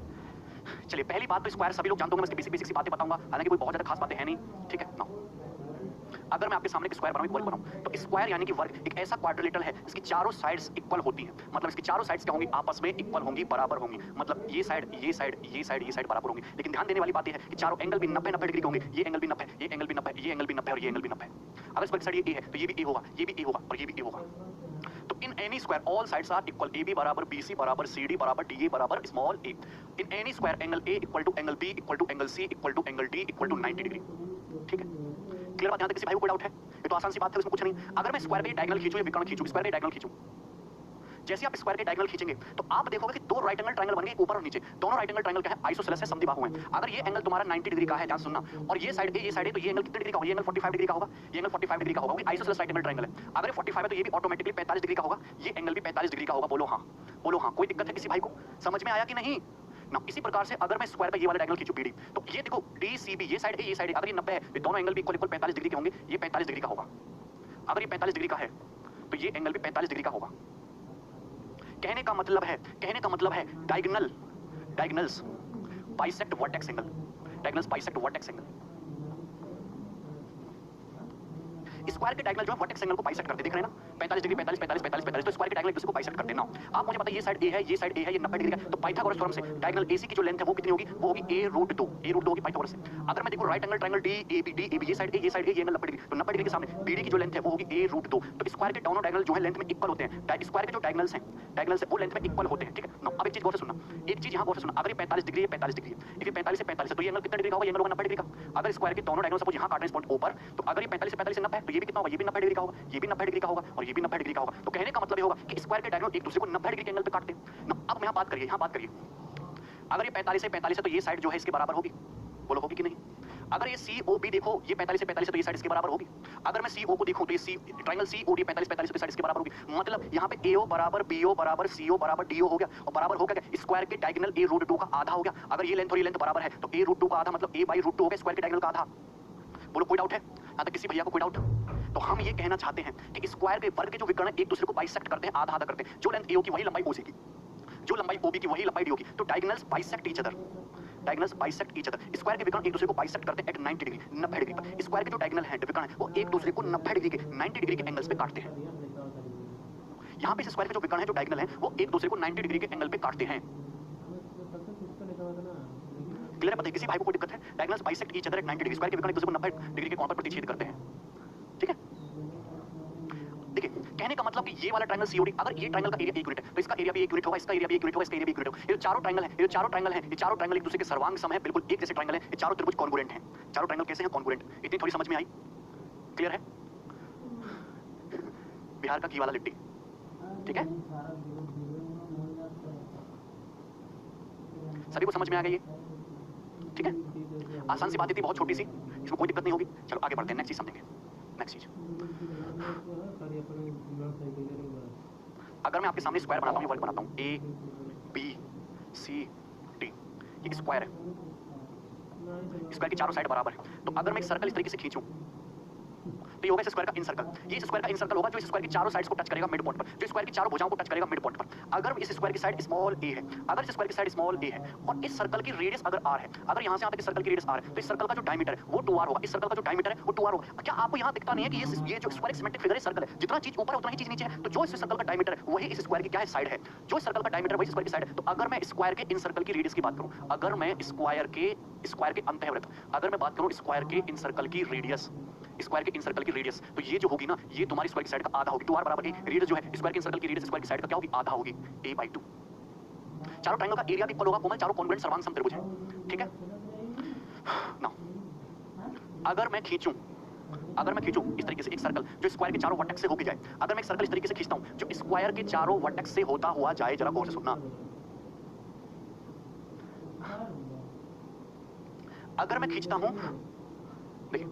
चलिए पहली बात तो स्क्वायर सभी लोग जानते होंगे, मैं इसकी बेसिक सी बातें बताऊंगा, हालांकि कोई बहुत ज्यादा खास बातें हैं नहीं। ठीक है ना? अगर मैं आपके सामने स्क्वायर बनाऊं, वर्ग बनाऊं, तो स्क्वायर यानी कि वर्ग एक ऐसा क्वाड्रिलेटरल है इसकी चारों साइड्स इक्वल होती हैं। मतलब इसकी चारों साइड्स क्या होंगी? आपस में इक्वल होंगी, बराबर होंगी। मतलब ये साइड ये साइड ये साइड ये साइड बराबर होंगी। लेकिन ध्यान देने वाली बात यह है कि चारों एंगल भी 90 डिग्री के होंगे। ये एंगल भी 90, ये एंगल भी 90, ये एंगल भी 90 और ये एंगल भी 90। अगर इस पर साइड ये ए है तो ये भी ए होगा, ये भी ए होगा और ये भी ए होगा। तो in any square all sides are equal, A B बराबर बी सी बराबर सी डी बराबर डी ए बराबर small A. In any square angle A equal to angle B equal to angle C equal to angle D equal to 90 degree. ठीक है, clear बात? यहाँ तक किसी भाई को कोई डाउट है? ये तो आसान सी बात है, उसमें कुछ नहीं। अगर मैं स्क्वायर के डायगोनल खींचूं या विकर्ण खींचूं, स्क्वायर के डायगोनल खींचूं, जैसे आप स्क्वायर के डायगोनल खींचेंगे तो आप देखोगे कि दो राइट एंगल ट्रायंगल बन गए, ऊपर और नीचे। दोनों राइट एंगल ट्रायंगल क्या है? आइसोसेलेस है, समद्विबाहु है। अगर ये एंगल तुम्हारा 90 डिग्री का है, ध्यान सुनना, और ये साइड ए ये साइड है, तो ये एंगल कितने डिग्री का होगा? ये एंगल 45 डिग्री का होगा, ये एंगल 45 डिग्री का होगा, क्योंकि आइसोसेलेस राइट एंगल ट्रायंगल है। अगर ये 45 है तो ये भी ऑटोमेटिकली 45 डिग्री का होगा, ये एंगल भी 45 डिग्री का होगा। बोलो हाँ, बोलो हाँ। कोई दिक्कत है किसी भाई को? समझ में आया कि नहीं ना? इसी प्रकार से अगर मैं स्क्वायर का ये वाला डायगोनल खींचूं बीडी, तो ये देखो डी सी बी, ये साइड ए ये साइड, अगर ये 90 है तो दोनों एंगल भी इक्वल 45 डिग्री के होंगे। ये 45 डिग्री का होगा। अगर ये 45 डिग्री का है तो ये एंगल भी 45 डिग्री का होगा। कहने का मतलब है diagonal, diagonals bisect vertex angle, diagonals bisect vertex angle. Square के डायगोनल जो है वर्टेक्स एंगल को बाइसेक्ट करते, देख रहे हैं ना? 45 डिग्री 45 45 45 45, तो स्क्वायर के डायगोनल एक दूसरे को बाइसेक्ट करते हैं ना। आप मुझे बताइए ये साइड ए है, ये साइड ए है, ये 90 डिग्री का, तो पाइथागोरस थ्योरम से डायगोनल एसी की जो लेंथ है वो कितनी होगी? वो होगी a√2, a√2 होगी पाइथागोरस से। अगर मैं देखूं राइट एंगल ट्रायंगल DAB, ये साइड ए ये साइड ए, ये एंगल 90 डिग्री, तो 90 डिग्री के सामने BD की जो लेंथ है वो होगी a√2। तो स्क्वायर के दोनों डायगोनल जो है लेंथ में इक्वल होते हैं। स्क्वायर के जो डायगोनल्स हैं वो लेंथ में इक्वल होते हैं। ठीक है ना? अब एक चीज गौर से सुनना, एक चीज यहाँ गौर से सुनना। अगर ये 45 डिग्री है, 45 डिग्री है, इफ ये 45 से 45 है तो ये एंगल कितना डिग्री का होगा? ये एंगल होगा 90 डिग्री का। अगर स्क्वायर के दोनों डायगोनल सपोज यहाँ काट रहे हैं पॉइंट ऊपर, तो अगर ये 45 से 45 से 90 है तो ये भी कितना होगा? ये भी 90 डिग्री का होगा, ये भी 90 डिग्री का होगा और ये भी 90 डिग्री का होगा। तो कहने का मतलब ये होगा कि स्क्वायर के डायगोनल एक दूसरे को 90 डिग्री के एंगल पे काटते हैं ना। अब यहाँ बात करिए, अगर ये 45 से 45 है तो ये साइड जो है इसके बराबर होगी, बोलो होगी कि नहीं? अगर ये सी ओ बी देखो, ये 45 से 45 है तो ये साइड इसके बराबर होगी। अगर मैं सी ओ को देखूं तो ये सी ट्रायंगल सी ओ डी 45 45 तो साइड इसके बराबर होगी। मतलब यहाँ पे ए ओ बराबर बी ओ बराबर सी ओ बराबर डी ओ हो गया, और बराबर हो गया स्क्वायर के डायगोनल ए रूट 2 का आधा हो गया। अगर ये लेंथ और ये लेंथ बराबर है तो ए रूट 2 का आधा मतलब ए बाई रूट 2 हो गया स्क्वायर के डायगोनल का आधा। बोलो कोई डाउट है? यहाँ तक किसी भैया को कोई डाउट? तो हम ये कहना चाहते हैं कि स्क्वायर के वर्ग के जो विकर्ण एक दूसरे को बाइसेक्ट करते हैं, आधा आधा करते हैं। जो लेंथ ए ओ की वही लंबाई ओ सी की, जो लंबाई ओ बी की वही लंबाई डी ओ की। तो diagonals bisect each other, diagonals bisect each other. Square के विकर्ण एक दूसरे को बाइसेक्ट करते हैं एट 90 डिग्री, 90 डिग्री पर। स्क्वायर के जो डायगोनल है विकर्ण है वो एक दूसरे को 90 डिग्री के 90 डिग्री के एंगल्स पे काटते हैं। यहाँ पे स्क्वायर के जो विकर्ण है जो डायगोनल है वो एक दूसरे को 90 डिग्री के एंगल पे काटते हैं। क्लियर है? पता है किसी भाई को कोई दिक्कत है? Diagonals bisect each other at 90 degree. Square के विकर्ण एक दूसरे को 90 डिग्री के कोण पर प्रतिच्छेद करते हैं। ठीक है? देखिए कहने का मतलब कि ये वाला ट्रायंगल सीओडी, अगर ये ट्रायंगल का एरिया 1 यूनिट है तो इसका एरिया भी 1 यूनिट होगा, इसका एरिया भी 1 यूनिट होगा, इसका एरिया भी 1 यूनिट होगा। ये जो चारों ट्रायंगल है, ये जो चारों ट्रायंगल है, ये चारों ट्रायंगल एक दूसरे के सर्वांग सम है, बिल्कुल एक जैसे ट्रायंगल है। ये चारों त्रिभुज कॉन्ग्रुएंट हैं। चारों ट्रायंगल कैसे हैं? कॉन्ग्रुएंट। इतनी थोड़ी समझ में आई? क्लियर है? बिहार का घी वाला लिट्टी, ठीक है? सभी को समझ में आ गई ये? ठीक है? आसान सी बात थी, बहुत छोटी सी, इसमें कोई दिक्कत नहीं होगी। चलो आगे बढ़ते हैं, नेक्स्ट चीज समझेंगे। नेक्स्ट चीज, अगर मैं आपके सामने स्क्वायर बनाता हूँ, वर्ग बनाता हूँ, ए बी सी डी, ये स्क्वायर है। स्क्वायर की चारों साइड बराबर है। तो अगर मैं एक सर्कल इस तरीके से खींचूं तो ये होगा इस स्क्वायर का इन सर्कल। ये इस स्क्वायर का इन सर्कल होगा जो इस स्क्वायर की चारों साइड्स को टच करेगा मिड पॉइंट पर, जो स्क्वायर की चारों भुजाओं को टच करेगा मिड पॉइंट पर। अगर इस स्क्वायर की साइड स्मॉल ए है, अगर इस स्क्वायर की साइड स्मॉल ए है और इस सर्कल की रेडियस अगर आर है, अगर यहाँ से यहाँ तक इस सर्कल की रेडियस आर है, तो इस सर्कल का जो डायमीटर है वो 2r होगा। इस सर्कल का जो डायमीटर है वो 2r होगा। क्या आपको यहाँ दिखता नहीं है कि ये जो स्क्वायर सिमेट्रिक फिगर है सर्कल है, जितना चीज ऊपर है उतना ही चीज नीचे है। तो जो इस सर्कल का डायमीटर है वही इस स्क्वायर की क्या है? साइड है। जो इस सर्कल का डायमीटर वही स्क्वायर की साइड है। तो अगर मैं स्क्वायर के इन सर्कल की रेडियस की बात करूं, अगर मैं स्क्वायर के अंतःवृत्त, अगर मैं बात करूं स्क्वायर के इन सर्कल की रेडियस, स्क्वायर के इन सर्कल की रेडियस, तो ये जो होगी ना, ये तुम्हारी स्क्वायर की साइड का आधा होगी। 2r बराबर ए, रेडियस जो है स्क्वायर के इन सर्कल की रेडियस स्क्वायर की साइड का क्या होगी? आधा होगी, a/2। चारों ट्रायंगल का एरिया भी इक्वल होगा कोमल, चारों कॉन्ग्रुएंट सर्वांग सम त्रिभुज है। ठीक है? नाउ अगर मैं खींचूं इस तरीके से एक सर्कल जो स्क्वायर के चारों वर्टेक्स से होके जाए, अगर मैं एक सर्कल इस तरीके से खींचता हूं जो स्क्वायर के चारों वर्टेक्स से होता हुआ जाए, जरा गौर से सुनना। अगर मैं खींचता हूं, देखिए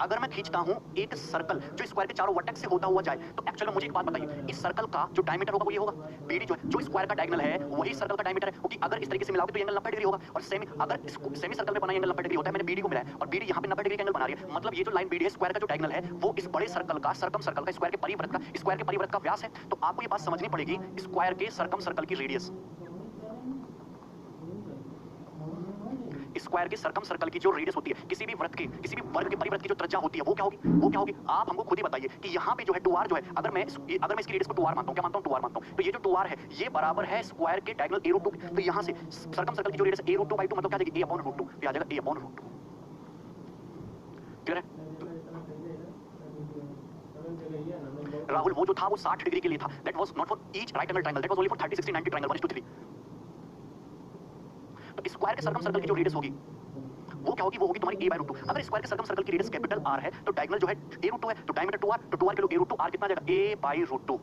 अगर मैं खींचता हूं एक सर्कल जो स्क्वायर के चारों वर्टेक्स से होता हुआ जाए, तो एक्चुअली मुझे एक बात बताइए, इस सर्कल का जो डायमीटर होगा वो ये होगा, बीडी जो स्क्वायर का डायगोनल है वही सर्कल का डायमीटर है। क्योंकि अगर इस तरीके से मिलाओगे तो ये एंगल 90 डिग्री होगा, और अगर सेमी सर्कल में बना एंगल 90 डिग्री होता है। मैंने बीडी को मिलाया और बीडी यहाँ पे 90 डिग्री का एंगल बना रही है। मतलब ये जो लाइन बीडी है स्क्वायर का जो डायगोनल है वो इस बड़े सर्कल का, सर्कम सर्कल का, स्क्वायर के परिवृत्त का व्यास है। तो आपको ये बात समझनी पड़ेगी, स्क्वायर के सर्कम सर्कल की रेडियस, स्क्वायर के सर्कम सर्कल की जो रेडियस होती है, किसी भी वर्ग के परिवृत्त की जो त्रिज्या होती है वो क्या होगी? आप हमको खुद ही बताइए कि यहाँ पे जो है 2r जो है, अगर मैं इसकी रेडियस को 2r मानता हूँ, क्या मानता हूँ? 2r मानता हूँ। तो ये जो 2r है ये बराबर है स्क्वायर के डायगोनल a रूट 2। तो यहाँ से सर्कम सर्कल की जो रेडियस a रूट 2 बाई 2 मतलब क्या आ जाएगी? a अपॉन रूट 2, ये आ जाएगा a अपॉन रूट 2। क्लियर है? राहुल वो जो था वो 60 डिग्री के लिए था। That was not for each right angle triangle, that was only for 30 60 90 triangle 1:3। तो स्क्वायर के सर्कम सर्कल की जो रेडियस होगी वो क्या होगी? वो होगी तुम्हारी a बाई रूट 2। अगर स्क्वायर के सर्कम सर्कल की रेडियस कैपिटल R है तो डायगोनल जो है a रूट 2 है, तो डायमीटर 2r, तो 2r के लिए a रूट 2, r कितना आ जाएगा? a by root 2।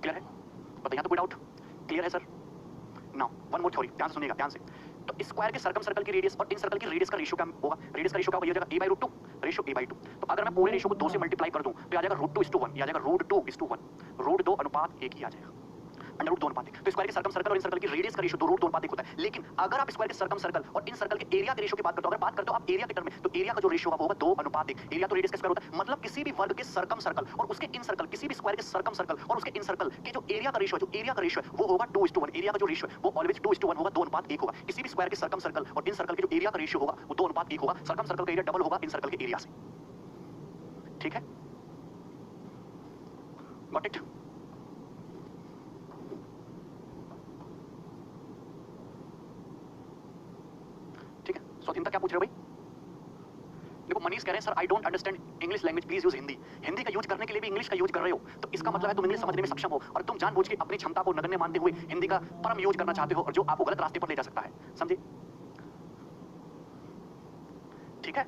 क्लियर है? बताइए यहाँ तो कोई डाउट? क्लियर है sir? Now one more theory, ध्यान से सुनिएगा, ध्यान से। तो स्क्वायर के सर्कम सर्कल की रेडियस और इन सर्कल की रेडियस का रेशियो क्या होगा? रेडियस का रेशियो क्या होगा? ये हो जाएगा a by root 2, ratio a by 2। तो अगर मैं पूरे रेशियो को 2 से मल्टीप्लाई कर दूं तो आ जाएगा रूट 2:1, ये आ जाएगा रूट 2:1, रूट 2 अनुपात 1 ही आ जाएगा, अंडर रूट 2 अनुपात 1। तो स्क्वायर के सर्कम सर्कल और इन सर्कल की रेडियस का रेशियो 2 रूट 2 अनुपात 1 होता है। लेकिन अगर आप स्क्वायर के सर्कम सर्कल और इन सर्कल के एरिया के रेशियो की बात करते हो, अगर बात करते हो आप एरिया के टर्म में, तो एरिया का जो रेशियो होगा वो होगा 2 अनुपात 1। एरिया तो रेडियस का स्क्वायर होता है। मतलब किसी भी वर्ग के सर्कम सर्कल और उसके इन सर्कल, किसी भी स्क्वायर के सर्कम सर्कल और उसके इन सर्कल के जो एरिया का रेशियो है, जो एरिया का रेशियो है वो होगा 2:1। एरिया का जो रेशियो है वो ऑलवेज 2:1 होगा, 2 अनुपात 1 होगा। किसी भी स्क्वायर के सर्कम सर्कल और इन सर्कल के जो एरिया का रेशियो होगा वो 2 अनुपात 1 होगा। सर्कम सर्कल का एरिया डबल होगा इन सर्कल के एरिया से। ठीक है? Got it? स्वाधीनता क्या पूछ रहे हो भाई? देखो मनीष कह रहे हैं sir I don't understand English language, please use Hindi. Hindi का यूज करने के लिए भी इंग्लिश का यूज कर रहे हो, तो इसका मतलब है तुम इंग्लिश समझने में सक्षम हो और तुम जानबूझ के अपनी क्षमता को नगण्य मानते हुए हिंदी का परम यूज करना चाहते हो, और जो आपको गलत रास्ते पर ले जा सकता है। समझे? ठीक है?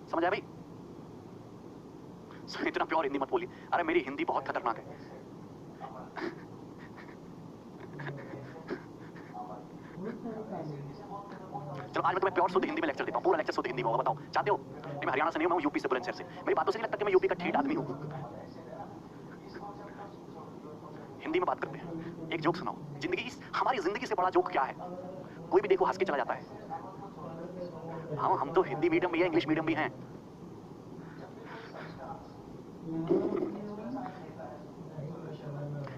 समझ आया भाई? इतना प्योर हिंदी मत बोलिए। अरे मेरी हिंदी बहुत खतरनाक है। चलो आज मैं तुम्हें प्योर शुद्ध हिंदी में लेक्चर देता हूँ, पूरा लेक्चर शुद्ध हिंदी में होगा, बताओ चाहते हो? नहीं, मैं हरियाणा से नहीं हूँ, मैं यूपी से, बुलंदशहर से। मेरी बातों से नहीं लगता कि मैं यूपी का ठेठ आदमी हूँ। हिंदी में बात करते हैं। एक जोक सुनाओ। हमारी जिंदगी से बड़ा जोक क्या है? कोई भी देखो हंस के चला जाता है। हाँ, हम तो हिंदी मीडियम भी है, इंग्लिश मीडियम भी हैं।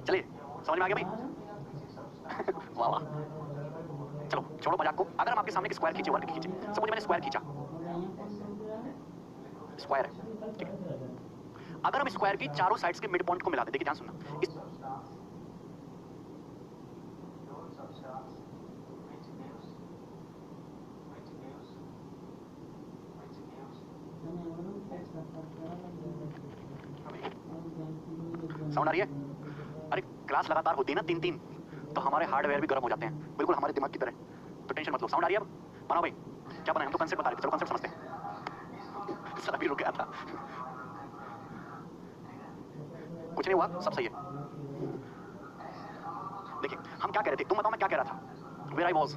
चलिए, समझ में आ गया भाई? वाह वाह। चलो छोड़ो मजाक को। अगर हम आपके सामने एक स्क्वायर खींचे, वर्ग खींचे, सपोज मैंने स्क्वायर खींचा, स्क्वायर है, ठीक है। अगर हम स्क्वायर की चारों साइड्स के मिड पॉइंट को मिला दें, देखिए ध्यान सुनना, साउंड आ रही है? अरे क्लास लगातार होती है ना 3-3, तो हमारे हार्डवेयर भी गर्म हो जाते हैं, बिल्कुल हमारे दिमाग की तरह। तो टेंशन मत लो। साउंड आ रही है अब? बनाओ भाई, क्या बनाए? हम तो कंसेप्ट बता रहे थे, चलो कंसेप्ट समझते हैं। साला भी रुक गया था। कुछ नहीं हुआ, सब सही है। देखिए हम क्या कह रहे थे, तुम बताओ मैं क्या कह रहा था? Where I was.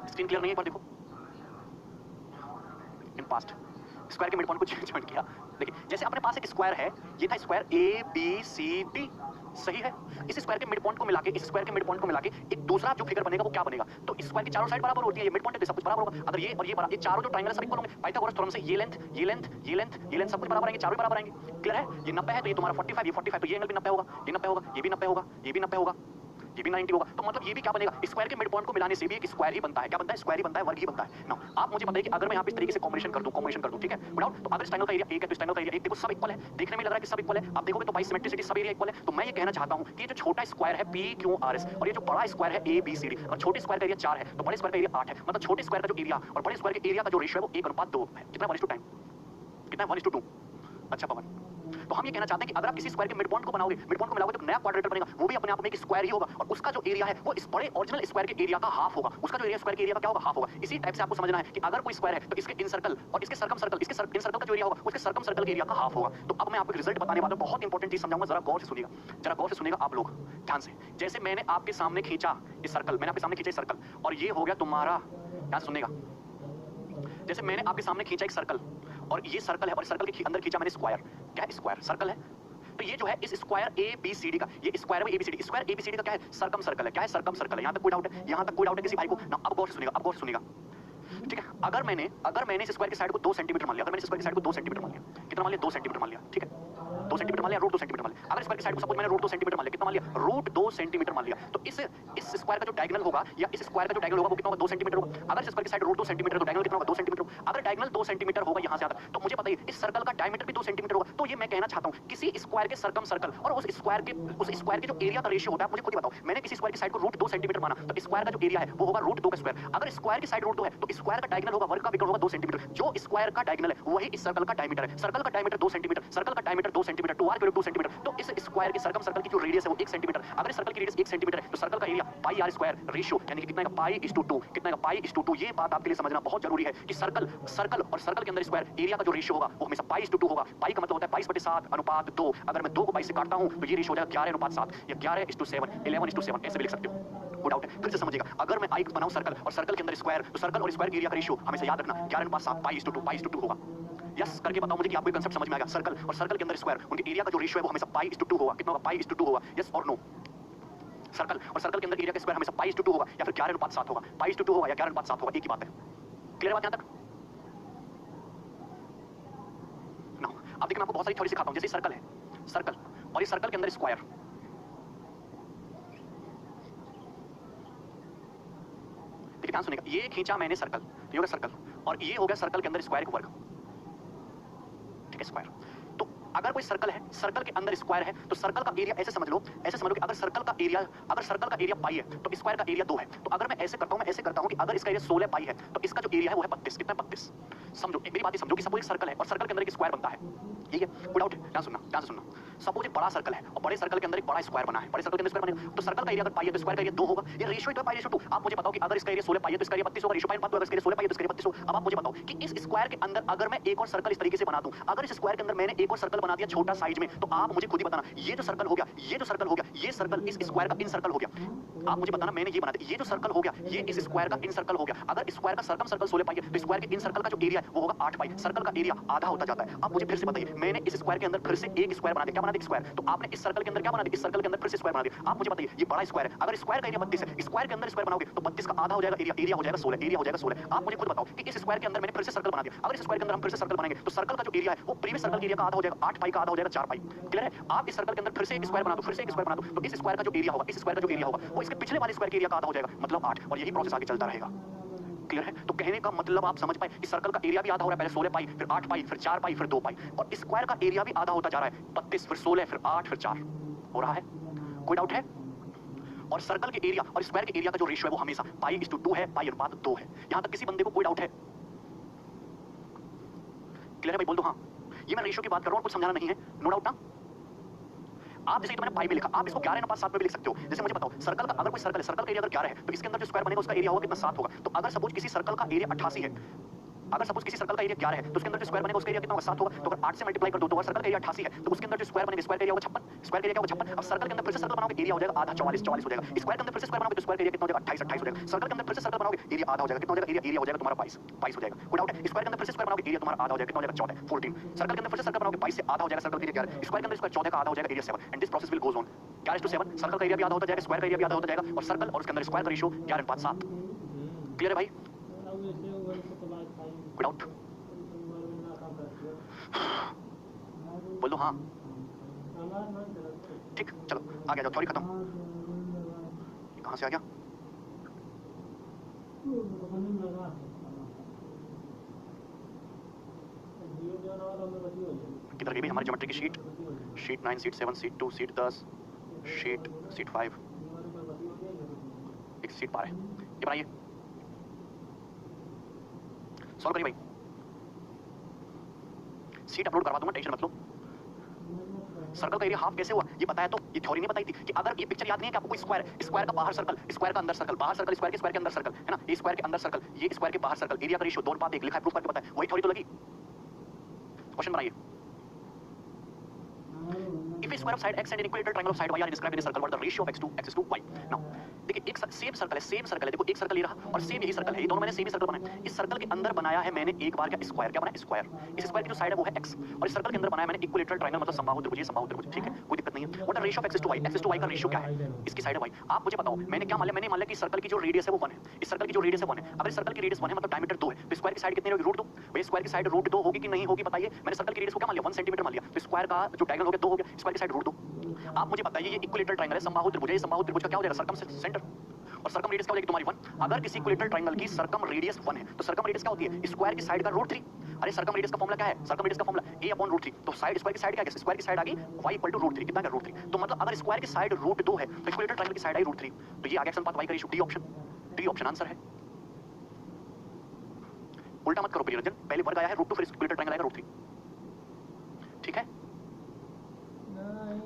Screen clear नहीं है, पर देखो इन पास्ट स्क्वायर के मिड पॉइंट को ज्वाइन किया। देखिए जैसे अपने पास एक स्क्वायर है, ये था square A B C D, सही है। इस स्क्वायर के मिड पॉइंट को मिला के, इस स्क्वायर के मिड पॉइंट को मिला के एक दूसरा जो फिगर बनेगा वो क्या बनेगा? तो इस स्क्वायर की चारों साइड बराबर होती है, ये मिड पॉइंट है, सब कुछ बराबर होगा। अगर ये और ये बराबर, ये चारों जो ट्रायंगल सब इक्वल होंगे, पाइथागोरस थ्योरम से ये लेंथ, ये लेंथ, ये लेंथ, ये लेंथ सब कुछ बराबर आएंगे, चारों बराबर आएंगे। क्लियर है? ये 90 है तो ये तुम्हारा 45, ये 45 तो ये एंगल भी 90 होगा, ये 90 होगा, ये भी 90 होगा, ये भी 90 होगा, ये भी 90 होगा। तो मतलब ये भी क्या बनेगा? स्क्वायर के मिड पॉइंट को मिलाने से भी एक स्क्वायर ही बनता है। क्या बनता है? स्क्वायर ही बनता है, वर्ग ही बनता है। नाउ आप मुझे बताइए कि अगर मैं यहाँ पे इस तरीके से कॉम्बिनेशन कर दूं, ठीक है, बनाओ। तो अगर इस ट्रायंगल का एरिया एक है तो इस ट्रायंगल का एरिया एक, देखो सब इक्वल है, देखने में लग रहा है कि सब इक्वल है। आप देखोगे तो बाई सिमेट्रिसिटी सब एरिया इक्वल है। तो मैं ये कहना चाहता हूँ कि ये जो छोटा स्क्वायर है पी क्यू आर एस और ये जो बड़ा स्क्वायर है ए बी सी डी, और छोटे स्क्वायर का एरिया 4 है तो बड़े स्क्वायर का एरिया 8 है। मतलब छोटे स्क्वायर का जो एरिया और बड़े स्क्वायर के एरिया का जो रेशियो है वो 1:2 है। कितना? 1:10। कितना? 1:2। अच्छा पवन, तो हम ये कहना चाहते हैं कि अगर आप किसी स्क्वायर के मिड पॉइंट को बनाओगे, मिड पॉइंट को मिलाओगे तो नया क्वाड्रेटर बनेगा, वो भी अपने आप में एक स्क्वायर ही होगा और उसका जो एरिया है वो इस बड़े ओरिजिनल स्क्वायर के एरिया का हाफ होगा। उसका जो एरिया स्क्वायर के एरिया का क्या होगा? हाफ होगा। इसी टाइप से आपको समझना है कि अगर कोई स्क्वायर है तो इसके इन सर्कल और इसके सर्कम सर्कल, इसके इन सर्कल का जो एरिया होगा उसके सर्कम सर्कल के एरिया का हाफ होगा। तो अब मैं आपको एक रिजल्ट बताने वाला हूं, बहुत इंपॉर्टेंट चीज समझाऊंगा, जरा गौर से सुनिएगा, जरा गौर से सुनिएगा आप लोग ध्यान से। जैसे मैंने आपके सामने खींचा इस सर्कल, मैंने आपके सामने खींचा सर्कल और ये हो गया तुम्हारा, ध्यान सुनिएगा, जैसे मैंने आपके सामने खींचा एक सर्कल और ये सर्कल है और सर्कल के अंदर खींचा मैंने स्क्वायर। क्या है? स्क्वायर सर्कल है। तो ये जो है इस square A B C D का, ये स्क्वायर में A B C D, square A B C D का क्या है? सर्कम सर्कल है। क्या है? सर्कम सर्कल है। यहाँ तक कोई डाउट है? यहाँ तक कोई डाउट है किसी भाई को ना? अब गौर से सुनिएगा, अब गौर से सुनिएगा, ठीक है। अगर मैंने इस स्क्वायर की साइड को 2 सेंटीमीटर मान लिया, अगर मैंने इस स्क्वायर की साइड को 2 सेंटीमीटर मान लिया, कितना मान लिया? 2 सेंटीमीटर मान लिया, ठीक है। 2 सेंटीमीटर मान लिया, रूट 2 सेंटीमीटर मान लिया। अगर स्क्वायर की साइड को सपोज मैंने रूट 2 सेंटीमीटर मान लिया, कितना मान लिया? रूट 2 सेंटीमीटर मान लिया। तो इस स्क्वायर का जो डायगोनल होगा या इस स्क्वायर का जो डायगोनल होगा वो कितना होगा? 2 सेंटीमीटर होगा। अगर इस स्क्वायर की साइड रूट 2 सेंटीमीटर तो डायगोनल कितना होगा? 2 सेंटीमीटर होगा। अगर डायगोनल 2 सेंटीमीटर होगा यहाँ से यहाँ तक, तो मुझे बताइए इस सर्कल का डायमीटर भी 2 सेंटीमीटर होगा। तो ये मैं कहना चाहता हूँ किसी स्क्वायर के सर्कम सर्कल और उस स्क्वायर के जो एरिया का रेशियो होता है, मुझे खुद ही बताओ। मैंने किसी स्क्वायर की साइड को रूट 2 सेंटीमीटर माना तो स्क्वायर का जो एरिया है वो होगा रूट 2 का स्क्वायर। अगर स्क्वायर की साइड रूट 2 है तो स्क्वायर का डायगोनल होगा, वर्ग का विकर्ण होगा 2 सेंटीमीटर। जो स्क्वायर का डायगोनल है वही इस सर्कल का डायमीटर है। सर्कल का डायमीटर 2 सेंटीमीटर, सर्कल का डायमीटर 2 सेंटीमीटर, 2r² 2 सेंटीमीटर। तो इस स्क्वायर के सर्कम सर्कल की जो रेडियस है वो 1 सेंटीमीटर। अगर इस सर्कल की रेडियस 1 सेंटीमीटर है तो सर्कल का area pi R square ratio यानी कि कितना का? पाई/2। कितना का? पाई/2। ये बात आपके लिए समझना बहुत जरूरी है कि सर्कल और सर्कल के अंदर स्क्वायर एरिया का जो रेशियो होगा वो हमेशा पाई/2 होगा। पाई का मतलब होता है 22/7/2। अगर मैं 2 को 22 से काटता हूं तो ये रेशियो हो जाएगा 11:7 या 11:7, 11:7 ऐसे भी लिख सकते हो। कोई डाउट है? फिर से समझिएगा, अगर मैं आई बनाऊं सर्कल और सर्कल के अंदर स्क्वायर तो सर्कल और स्क्वायर के एरिया का रेशियो हमेशा याद रखना 11:7 पाई/2 होगा। यस करके बताओ मुझे कि आपको कंसेप्ट समझ में आ गया। सर्कल और सर्कल के अंदर स्क्वायर उनके एरिया का जो रेशियो है वो हमेशा पाई/2 होगा। कितना होगा? पाई/2 होगा। यस और नो? सर्कल और सर्कल के अंदर एरिया का स्क्वायर हमेशा पाई/2 होगा या फिर 11:7 होगा। पाई/2 होगा या 11:7 होगा, एक ही बात है। क्लियर बात यहां तक? नाउ अब देखिए मैं आपको बहुत सारी थ्योरी सिखाता हूं। जैसे सर्कल है, सर्कल और इस सर्कल के अंदर स्क्वायर, देखिए ध्यान सुनिएगा, ये खींचा मैंने सर्कल, ये हो गया सर्कल और ये हो गया सर्कल के अंदर स्क्वायर का वर्ग, ठीक है, स्क्वायर। तो अगर कोई सर्कल है, सर्कल के अंदर स्क्वायर है तो सर्कल का एरिया ऐसे समझ लो कि अगर सर्कल का एरिया पाई है तो स्क्वायर का एरिया 2 है। तो अगर मैं ऐसे करता हूं कि अगर इसका एरिया 16 पाई है तो इसका जो एरिया है वो है 32। कितना है? 32। समझो, मेरी बात समझो कि सपोज एक सर्कल है और सर्कल के अंदर एक स्क्वायर बनता है, ठीक है, कोई डाउट है? ध्यान से सुनना। सपोज एक बड़ा सर्कल है और बड़े सर्कल के अंदर एक बड़ा स्क्वायर बना है, बड़े सर्कल के अंदर स्क्वायर बनेगा तो सर्कल का एरिया अगर पाई है तो स्क्वायर का एरिया 2 होगा। ये रेशियो तो है पाई रेशियो 2। आप मुझे बताओ कि अगर इसका एरिया 16 पाई है तो इसका एरिया 32 होगा। रेशियो पाई 5 अगर इसका एरिया 16 पाई है तो इसका एरिया 32 होगा। अब आप मुझे बताओ कि इस स्क्वायर के अंदर अगर मैं एक और सर्कल इस तरीके से बना दूं, अगर इस स्क्वायर के अंदर मैंने एक और सर्कल बना दिया छोटा साइज में, तो आप मुझे खुद ही बताना ये जो सर्कल हो गया, ये जो सर्कल हो गया, ये सर्कल इस स्क्वायर का इन सर्कल हो गया। आप मुझे बताना मैंने ये बना दिया, ये जो सर्कल हो गया ये इस स्क्वायर का इन सर्कल हो गया। अगर स्क्वायर का सर्कम सर्कल 16 पाई है तो स्क्वायर के इन सर्कल का जो एरिया है वो होगा 8 पाई। सर्कल का एरिया आधा होता जाता है। अब मुझे फिर से बताइए, मैंने इस स्क्वायर के अंदर फिर से एक स्क्वायर बना दिया। क्या बना दिया? स्क्वायर। तो आपने इस सर्कल के अंदर क्या बना दिया? इस सर्कल के अंदर फिर से स्क्वायर बना दिया। आप मुझे बताइए ये बड़ा स्क्वायर है, अगर स्क्वायर का एरिया 32 है, स्क्वायर के अंदर स्क्वायर बनाओगे तो 32 का आधा हो जाएगा एरिया, एरिया हो जाएगा 16, एरिया हो जाएगा 16। आप मुझे खुद बताओ कि इस स्क्वायर के अंदर मैंने फिर से सर्कल बना दिया, अगर इस स्क्वायर के अंदर हम फिर से सर्कल बनाएंगे तो सर्कल का जो एरिया है वो प्रीवियस सर्कल के एरिया का आधा हो जाएगा, 8 पाई का आधा हो जाएगा 4 पाई। क्लियर है? आप इस सर्कल के अंदर फिर से एक स्क्वायर बना दो, फिर से एक स्क्वायर बना दो, तो इस स्क्वायर का जो एरिया होगा, इस स्क्वायर का जो एरिया होगा वो इसके पिछले वाले स्क्वायर के एरिया का आधा हो जाएगा, मतलब 8, और यही प्रोसेस आगे चलता रहेगा। क्लियर है? तो कहने का मतलब आप समझ पाए, इस सर्कल का एरिया भी आधा हो रहा है, पहले 16 पाई, फिर 8 पाई, फिर 4 पाई, फिर 2 पाई, और स्क्वायर का एरिया भी आधा होता जा रहा है, 32, फिर 16, फिर 8, फिर 4 हो रहा है। कोई डाउट है? और सर्कल के एरिया और स्क्वायर के एरिया का जो रेशियो है वो हमेशा पाई/2 है, पाई अनुपात 2 है। यहां तक किसी बंदे को कोई डाउट है? क्लियर है भाई? बोल दो हाँ। ये मैं रेशियो की बात कर रहा हूं, कुछ समझाना नहीं है, नो डाउट ना। आप जैसे तो मैंने पाई में लिखा, आप इसको 11/7 में भी लिख सकते हो। जैसे मुझे बताओ सर्कल का अगर कोई सर्कल है, सर्कल का एरिया अगर 11 है तो इसके अंदर जो स्क्वायर बनेगा उसका एरिया होगा कितना? 7 होगा। तो अगर सपोज किसी सर्कल का एरिया 88 है, अगर सपोज किसी सर्कल का एरिया 11 है तो उसके अंदर जो स्क्वायर बनेगा उसका एरिया कितना होगा? 7 होगा। तो अगर 8 से मल्टीप्लाई कर दो तो अगर सर्कल का एरिया 88 है तो उसके अंदर जो स्क्वायर बनेगा, स्क्वायर का एरिया होगा 56, स्क्वायर का एरिया होगा 56। अब सर्कल के अंदर फिर से सर्कल बनाओगे एरिया हो जाएगा आधा, 44 हो जाएगा। स्क्वायर के अंदर फिर से स्क्वायर बनाओगे तो स्क्वायर का एरिया कितना हो जाएगा? 28 हो जाएगा। सर्कल के अंदर फिर से सर्कल बनाओगे एरिया आधा हो जाएगा, कितना हो जाएगा? एरिया हो जाएगा तुम्हारा 22 हो जाएगा। कोई डाउट है? स्क्वायर के अंदर फिर से स्क्वायर बनाओगे एरिया तुम्हारा आधा हो जाएगा, कितना हो जाएगा? 14 सर्कल के अंदर फिर से सर्कल बनाओगे 22 से आधा हो जाएगा, सर्कल का एरिया 11, स्क्वायर के अंदर स्क्वायर 14 का आधा हो जाएगा, area 7, and this process will goes on 11:7। Circle का एरिया भी आधा होता जाएगा, स्क्वायर का एरिया भी आधा होता जाएगा, और सर्कल और उसके अंदर स्क्वायर का रेशियो 11/7। क्लियर है भाई? कोई डाउट? बोलो हाँ। ठीक, चलो आगे जाओ, थ्योरी खत्म। कहां से आ गया? किधर गई भाई हमारी ज्योमेट्री की sheet? Sheet 9, sheet 7, sheet 2, sheet 10, sheet 5, एक शीट पार है। ये बनाइए, सॉल्व करिए भाई। शीट अपलोड करवा दूंगा, टेंशन मत लो। सर्कल का एरिया हाफ कैसे हुआ ये बताया, तो ये थ्योरी नहीं बताई थी कि अगर ये पिक्चर याद नहीं है कि आपको कोई स्क्वायर, स्क्वायर का बाहर सर्कल, स्क्वायर का अंदर सर्कल, बाहर सर्कल, स्क्वायर के अंदर सर्कल है ना, ये स्क्वायर के अंदर सर्कल, ये स्क्वायर के बाहर सर्कल, एरिया का रेशियो 2:1 लिखा है, प्रूफ करके बताया, वही थ्योरी तो लगी। क्वेश्चन बनाइए। If a square of side x and an equilateral triangle of side y are described in a circle, what is the ratio of x is to y? Now, देखिए एक same circle है, देखो एक circle ले रहा और same यही circle है, ये दोनों मैंने सेम ही सर्कल बनाया। इस सर्कल के अंदर बनाया है मैंने एक बार क्या स्क्वायर, क्या बनाया? स्क्वायर। इस स्क्वायर की जो साइड है वो है x, और इस सर्कल के अंदर बनाया मैंने इक्विलेटरल ट्रायंगल, मतलब समबाहु त्रिभुज, ठीक है, कोई दिक्कत नहीं है। What the ratio of x to y का रेशियो क्या है? इसकी साइड है y। आप मुझे बताओ, मैंने क्या मान लिया? मैंने मान लिया कि सर्कल की जो रेडियस है वो 1 है, इस सर्कल की जो रेडियस है 1 है। अगर सर्कल की रेडियस 1 है मतलब डायमीटर 2 है, तो स्क्वायर की साइड कितनी होगी? √2। भाई स्क्वायर की साइड √2 होगी कि नहीं होगी बताइए? मैंने सर्कल की रेडियस को क्या मान लिया? 1 सेंटीमीटर मान लिया, तो स्क्वायर का जो डायगोनल हो गया 2 हो गया, स्क्वायर की साइड √2। आप मुझे बताइए ये इक्विलेटरल ट्रायंगल है, समबाहु त्रिभुज है, ये समबाहु त्रिभुज का क्या हो जाएगा? सर्कम सेंटर, और सर्कम रेडियस क्या हो जाएगी तुम्हारी 1। अगर किसी इक्विलेटरल ट्रायंगल की सर्कम रेडियस 1 है तो सर्कम रेडियस क्या होती है? स्क्वायर की साइड का √3। अरे सर्कम रेडियस का फॉर्मूला क्या है? सर्कम रेडियस का फॉर्मूला a/√3। तो साइड स्क्वायर की साइड क्या है? स्क्वायर की साइड आ गई y = √3, कितना है? √3। तो मतलब अगर स्क्वायर की साइड √2 है तो इक्विलेटरल ट्रायंगल की साइड आई √3, तो ये आ गया x अनुपात y का रेशियो। डी ऑप्शन आंसर है। उल्टा मत करो प्रियजन, पहले वर्ग आया है √2, फिर इक्विलेटरल ट्रायंगल आएगा √3। ठीक है,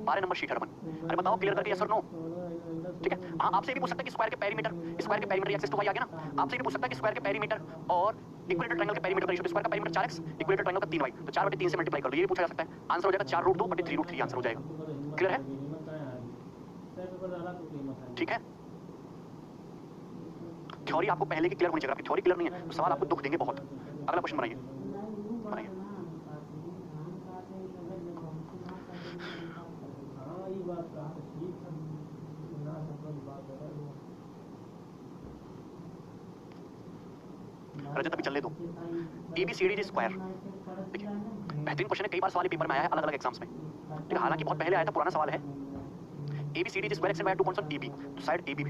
12 नंबर शीट हरमन। अरे बताओ क्लियर करके यस और नो। ठीक है, हाँ आपसे भी पूछ सकता है कि स्क्वायर के पेरीमीटर एक्स टू वाई आ गया ना, आपसे भी पूछ सकता है कि स्क्वायर के पेरीमीटर और इक्विलेटरल ट्रायंगल के पेरीमीटर का रेशियो। स्क्वायर का पेरीमीटर 4x, इक्विलेटरल ट्रायंगल का 3y, तो 4/3 से मल्टीप्लाई कर लो, ये पूछा जा सकता है। आंसर हो जाएगा 4√2/3√3 आंसर हो जाएगा। क्लियर है? ठीक है, थ्योरी आपको पहले की क्लियर होनी चाहिए, आपकी थ्योरी क्लियर नहीं है तो सवाल आपको दुख देंगे बहुत। अगला क्वेश्चन बनाइए। रजत अभी चलने दो। ABCD स्क्वायर, देखिए बेहतरीन क्वेश्चन है, कई बार सवाल पेपर में आया है अलग अलग एग्जाम्स में, ठीक है, हालांकि बहुत पहले आया था, पुराना सवाल है। ABCD square x and y two points on AB, तो side AB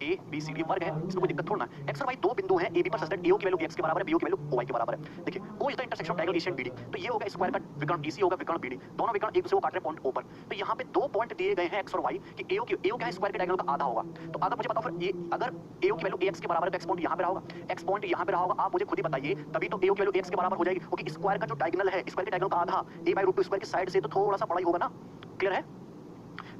A B C D वर्ग है, इसमें कोई दिक्कत थोड़ा ना। एक्स और वाई दो बिंदु हैं ए बी पर सच दैट एओ की वैल्यू एक्स के बराबर है, बीओ की वैल्यू वाई के बराबर है। देखिए O is the intersection of diagonal AC and BD, तो ये होगा स्क्वायर का विकर्ण, बीसी होगा विकर्ण बीडी, दोनों विकर्ण एक दूसरे को काट रहे हैं पॉइंट ओ पर। तो यहाँ पे दो पॉइंट दिए गए हैं एक्स और वाई कि एओ क्या है, स्क्वायर के डायगोनल का आधा होगा। तो अगर मुझे बताओ फिर अगर एओ की वैल्यू एक्स के बराबर है तो एक्स पॉइंट यहाँ पे होगा, एक्स पॉइंट यहाँ पे होगा। आप मुझे खुद ही बताइए, तभी तो एओ की वैल्यू एक्स के बराबर हो जाएगी, क्योंकि स्क्वायर का जो डायगोनल है, स्क्वायर के डायगोनल का आधा ए बाय रूट टू स्क्वायर की साइड से तो थोड़ा सा बड़ा ही होगा ना। क्लियर है?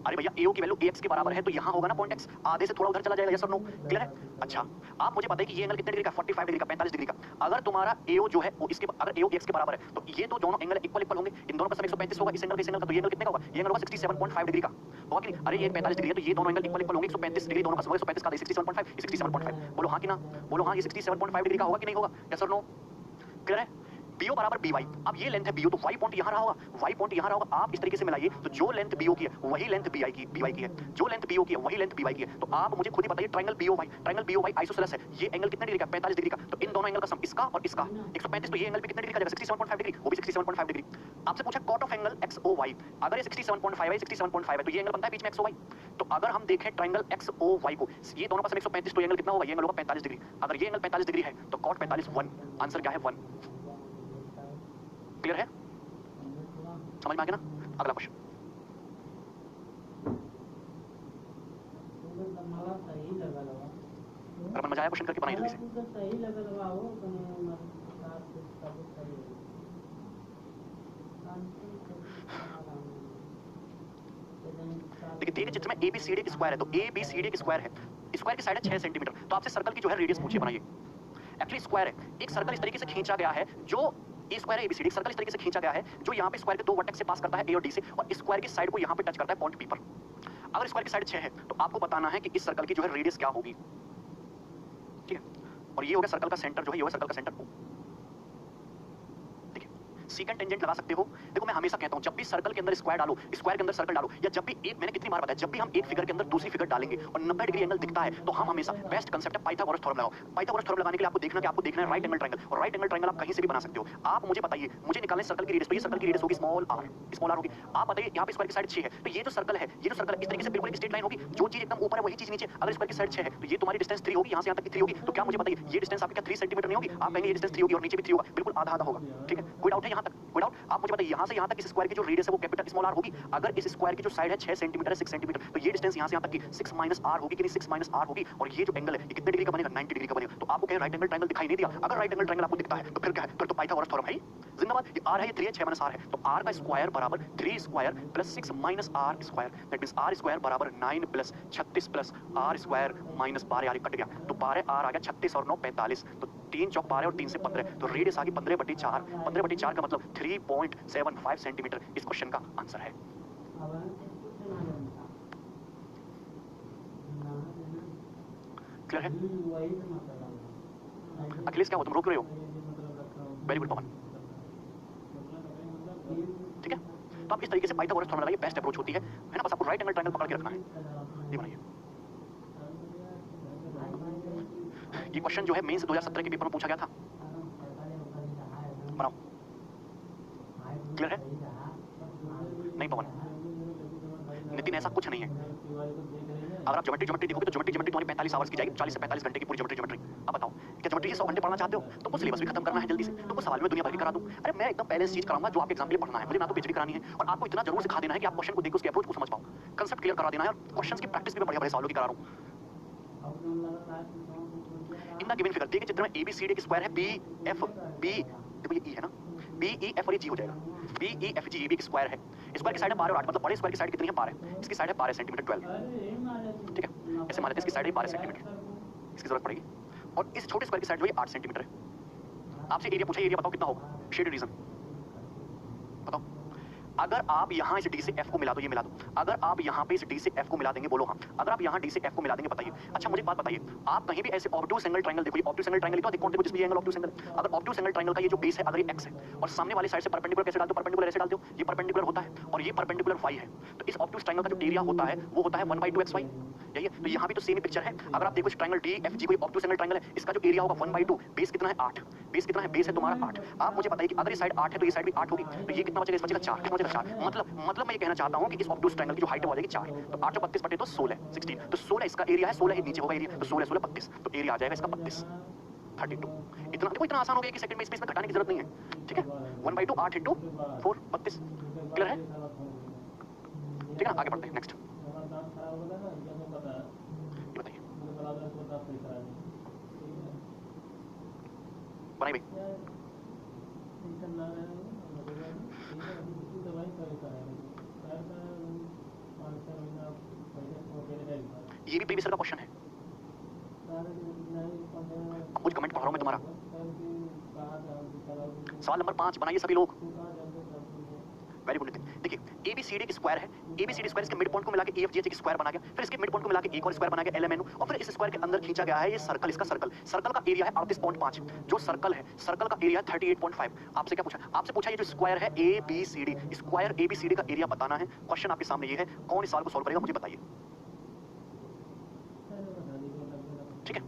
अरे भैया एओ की वैल्यू एक्स के बराबर है तो यहाँ होगा ना पॉइंट एक्स, आधे से थोड़ा उधर चला जाएगा, यस और नो? क्लियर है? अच्छा आप मुझे बताइए कि ये एंगल कितने डिग्री का, 45 डिग्री का, 45 डिग्री का। अगर तुम्हारा एओ जो है वो इसके, अगर एओ एक्स के बराबर है तो ये तो दोनों एंगल इक्वल होंगे, इन दोनों का सम 135 होगा, इस एंगल का, तो ये एंगल कितने का होगा, ये एंगल होगा 67.5 डिग्री का होगा कि नहीं? अरे ये 45 डिग्री है तो ये दोनों एंगल इक्वल होंगे, 135 डिग्री दोनों का सम होगा, 135 का 67.5, 67.5। बोलो हाँ कि ना? बोलो हाँ, ये 67.5 डिग्री का होगा कि नहीं होगा, यस और नो? क्लियर है? बीओ बराबर बी वाई, अब ये लेंथ है बीओ तो वाई पॉइंट यहाँ रहा होगा, वाई पॉइंट यहाँ रहा होगा। आप इस तरीके से मिलाइए तो जो लेंथ बीओ की है वही लेंथ बी वाई की है, जो लेंथ बीओ की है वही लेंथ बी वाई की है। तो आप मुझे खुद ही बताइए ट्रायंगल बीओ वाई आइसोसेलेस है, ये एंगल कितने डिग्री का, 45 डिग्री का। तो इन दोनों एंगल का सम इसका और इसका 135, तो ये एंगल भी कितने डिग्री का जाएगा, 67.5 डिग्री, वो भी 67.5 डिग्री। आपसे पूछा cot of angle X O Y, अगर ये 67.5 है, 67.5 है तो ये एंगल बनता है बीच में एक्स ओ वाई। तो अगर हम देखें ट्रायंगल एक्स ओ वाई को, ये दोनों का सम 135, तो ये एंगल कितना होगा, ये एंगल होगा 45 डिग्री। अगर ये एंगल 45 डिग्री है तो कॉट 45 1, आंसर क्या है 1। क्लियर है? समझ में आ गया ना? अगला क्वेश्चन। अगर मजा आया क्वेश्चन करके बनाइए जल्दी से। देखिए दिए गए चित्र में A B C D square है, तो A B C D square है, स्क्वायर की साइड है 6 सेंटीमीटर। तो आपसे सर्कल की जो है रेडियस पूछिए, बनाइए। एक्चुअली स्क्वायर है, एक सर्कल इस तरीके से खींचा गया है, जो ए स्क्वायर है एबीसीडी, सर्कल इस तरीके से खींचा गया है जो यहाँ पे स्क्वायर के दो वर्टेक्स से पास करता है ए और डी से, और स्क्वायर की साइड को यहाँ पे टच करता है पॉइंट पी पर। अगर स्क्वायर की साइड 6 है तो आपको बताना है कि इस सर्कल की जो है रेडियस क्या होगी, ठीक है? और ये होगा सर्कल का सेंटर, जो है ये होगा सर्कल का सेंटर। सीकेंट टेंजेंट लगा सकते हो। देखो मैं हमेशा कहता हूं जब भी सर्कल के अंदर स्क्वायर डालो, स्क्वायर के अंदर सर्कल डालो, या जब भी एक, मैंने कितनी बार बताया, जब भी हम एक फिगर के अंदर दूसरी फिगर डालेंगे और 90 डिग्री एंगल दिखता है तो हम हमेशा बेस्ट कांसेप्ट है पाइथागोरस थ्योरम लगाओ। पाइथागोरस थ्योरम लगाने के लिए आपको देखना है राइट एंगल ट्रायंगल, और राइट एंगल ट्रायंगल आप कहीं से भी बना सकते हो। आप मुझे बताइए, मुझे निकालने सर्कल की रेडियस, तो ये सर्कल की रेडियस होगी स्मॉल आर होगी। आप बताइए यहाँ पे स्क्वायर की साइड 6 है तो ये जो सर्कल है, ये जो सर्कल इस तरीके से बिल्कुल एक स्ट्रेट लाइन होगी, जो चीज एकदम ऊपर है वही चीज नीचे। अगर स्क्वायर की साइड 6 है तो ये तुम्हारी डिस्टेंस 3 होगी, यहाँ से यहाँ तक की 3 होगी। तो क्या मुझे बताइए ये डिस्टेंस आपकी क्या 3 सेंटीमीटर नहीं होगी? आप कहेंगे ये डिस्टेंस 3 होगी और नीचे भी 3 होगा, बिल्कुल आधा आधा होगा। ठीक है, कोई डाउट है यहाँ तक? कोई डाउट? आप मुझे बताइए यहाँ से यहाँ तक इस स्क्वायर की जो रेडियस है वो कैपिटल स्मॉल आर होगी। अगर इस स्क्वायर की जो साइड है 6 सेंटीमीटर है, 6 सेंटीमीटर, तो ये डिस्टेंस यहाँ से यहाँ तक की 6 माइनस आर होगी कि नहीं? 6 माइनस आर होगी। और ये जो एंगल है ये कितने डिग्री का बनेगा? 90 डिग्री का बनेगा। तो आपको कहीं राइट एंगल ट्रायंगल दिखाई नहीं दिया। अगर राइट एंगल ट्रायंगल आपको दिखता है तो फिर क्या है? फिर तो पाइथागोरस थ्योरम है जिंदाबाद। ये आर है, ये 3 है, 6 माइनस आर है, तो आर का स्क्वायर बराबर 3 square plus 6 minus R square. That means R square बराबर 9 प्लस 36 प्लस आर स्क्वायर माइनस 12, यार कट गया तो 12 आर आ गया 36 और 9 45, तो 3 चौक 12 और 3 से 15, तो रेडियस आ गई 15/4। 15/4 का मतलब 3.75 सेंटीमीटर इस क्वेश्चन का आंसर है। क्लियर है? अखिलेश क्या हो, तुम रोक रहे हो? वेरी गुड पवन। ठीक है, तो आप इस तरीके से पाइथागोरस थ्योरम लगाइए, बेस्ट अप्रोच होती है ना? बस आपको राइट एंगल ट्रायंगल पकड़ के रखना है। ये बनाइए। ये क्वेश्चन जो है मेंस 2017 के पेपर में पूछा गया था। बनाओ। क्लियर है? नहीं पवन, नितिन ऐसा कुछ नहीं है। अगर आप ज्योमेट्री देखोगे तो ज्योमेट्री तुम्हारी 45 आवर्स की जाएगी, 40 से 45 घंटे की पूरी ज्योमेट्री। अब बताओ क्या ज्योमेट्री 100 घंटे पढ़ना चाहते हो? तुमको सिलेबस भी खत्म करना है जल्दी से, तुमको सवाल में दुनिया भर के करा दूं। अरे मैं एकदम पहले चीज कराऊंगा जो आपके एग्जाम के लिए पढ़ना है, मुझे ना तो पीएचडी करानी है और आपको इतना जरूर सिखा देना है कि आप क्वेश्चन को देखो, उसके अप्रोच को समझ पाओ, कांसेप्ट क्लियर करा देना है, और क्वेश्चंस की प्रैक्टिस भी मैं बढ़िया सवालों की करा रहा हूं। इन द गिवन फिगर दिए गए चित्र में एबीसीडी का स्क्वायर है बी एफ बी, देखो ये ई है ना, बी ई एफ और ये जी हो जाएगा, B E F G, B का स्क्वायर है। स्क्वायर की साइड है 12 और 8, मतलब बड़े स्क्वायर की साइड कितनी है? 12। इसकी साइड है 12 सेंटीमीटर 12। ठीक है, ऐसे मान लेते हैं इसकी साइड है 12 सेंटीमीटर, इसकी जरूरत पड़ेगी। और इस छोटे स्क्वायर की साइड जो है 8 सेंटीमीटर है। आपसे एरिया पूछा, एरिया बताओ कितना होगा? शेडेड रीजन बताओ। अगर आप यहाँ इस डी से एफ को मिला दो, ये मिला दो, अगर आप यहाँ पे इस डी से एफ को मिला देंगे, बोलो हाँ, अगर आप यहाँ डी से एफ को मिला देंगे, बताइए। अच्छा मुझे बात बताइए, आप कहीं भी ऐसे ऑब्ट्यूज एंगल ट्रायंगल देखो, ये ऑब्ट्यूज एंगल ट्रायंगल देखो, देखो जिसमें ये एंगल ऑब्ट्यूज एंगल, अगर ऑब्ट्यूज एंगल ट्रायंगल का ये जो बेस है अगर ये एक्स है और सामने वाली साइड से परपेंडिकुलर कैसे डालते हो? परपेंडिकुलर ऐसे डालते हो, ये परपेंडिकुलर होता है और ये परपेंडिकुलर वाई है, तो इस ऑब्ट्यूज ट्रायंगल का जो एरिया होता है वो होता है 1/2xy। यही है, तो यहाँ भी तो सेम पिक्चर है। अगर आप देखो इस ट्रायंगल डी एफ जी कोई ऑब्ट्यूज एंगल ट्रायंगल है, इसका जो एरिया होगा 1/2, बेस कितना है? 8। बेस कितना है? बेस है तुम्हारा 8। आप मुझे बताइए कि अगर ये साइड 8 है तो ये साइड भी 8 होगी, तो ये कितना बचेगा? इस बचेगा 4, कितना बचेगा? प्लस 4 मतलब मैं ये कहना चाहता हूँ कि इस ऑब्टूज ट्रायंगल की जो हाइट है वो आ जाएगी 4, तो 8 32 बटे तो 16 16, तो 16 इसका एरिया है, 16 ही नीचे होगा एरिया, तो 16 16 32, तो एरिया आ जाएगा इसका 32 32। इतना देखो, इतना आसान हो गया कि सेकंड में स्पेस में घटाने की जरूरत नहीं है, ठीक है। 1/2 8 इंटू 4 32, क्लियर है, ठीक है ना। आगे बढ़ते हैं, नेक्स्ट ये बताइए, बनाइए भाई। ये भी प्रीवियस का क्वेश्चन है, कुछ कमेंट पढ़ रहा हूं मैं तुम्हारा। सवाल नंबर 5 बनाइए सभी लोग। Very good Nitin. देखिए एबीसीडी एक स्क्वायर है, एबीसीडी स्क्वायर इसके मिड पॉइंट को मिला के एएफजीएच एक स्क्वायर बना गया, फिर इसके मिड पॉइंट को मिला के एक और स्क्वायर बना गया एलएमएनओ, और फिर इस स्क्वायर के अंदर खींचा गया है ये सर्कल, इसका सर्कल का एरिया है 38.5, जो सर्कल है सर्कल का एरिया है 38.5। आपसे क्या पूछा, आपसे पूछा ये जो स्क्वायर है एबीसीडी, स्क्वायर एबीसीडी का एरिया बताना है। क्वेश्चन आपके सामने ये है, कौन इस सवाल को सॉल्व करेगा मुझे बताइए, ठीक है।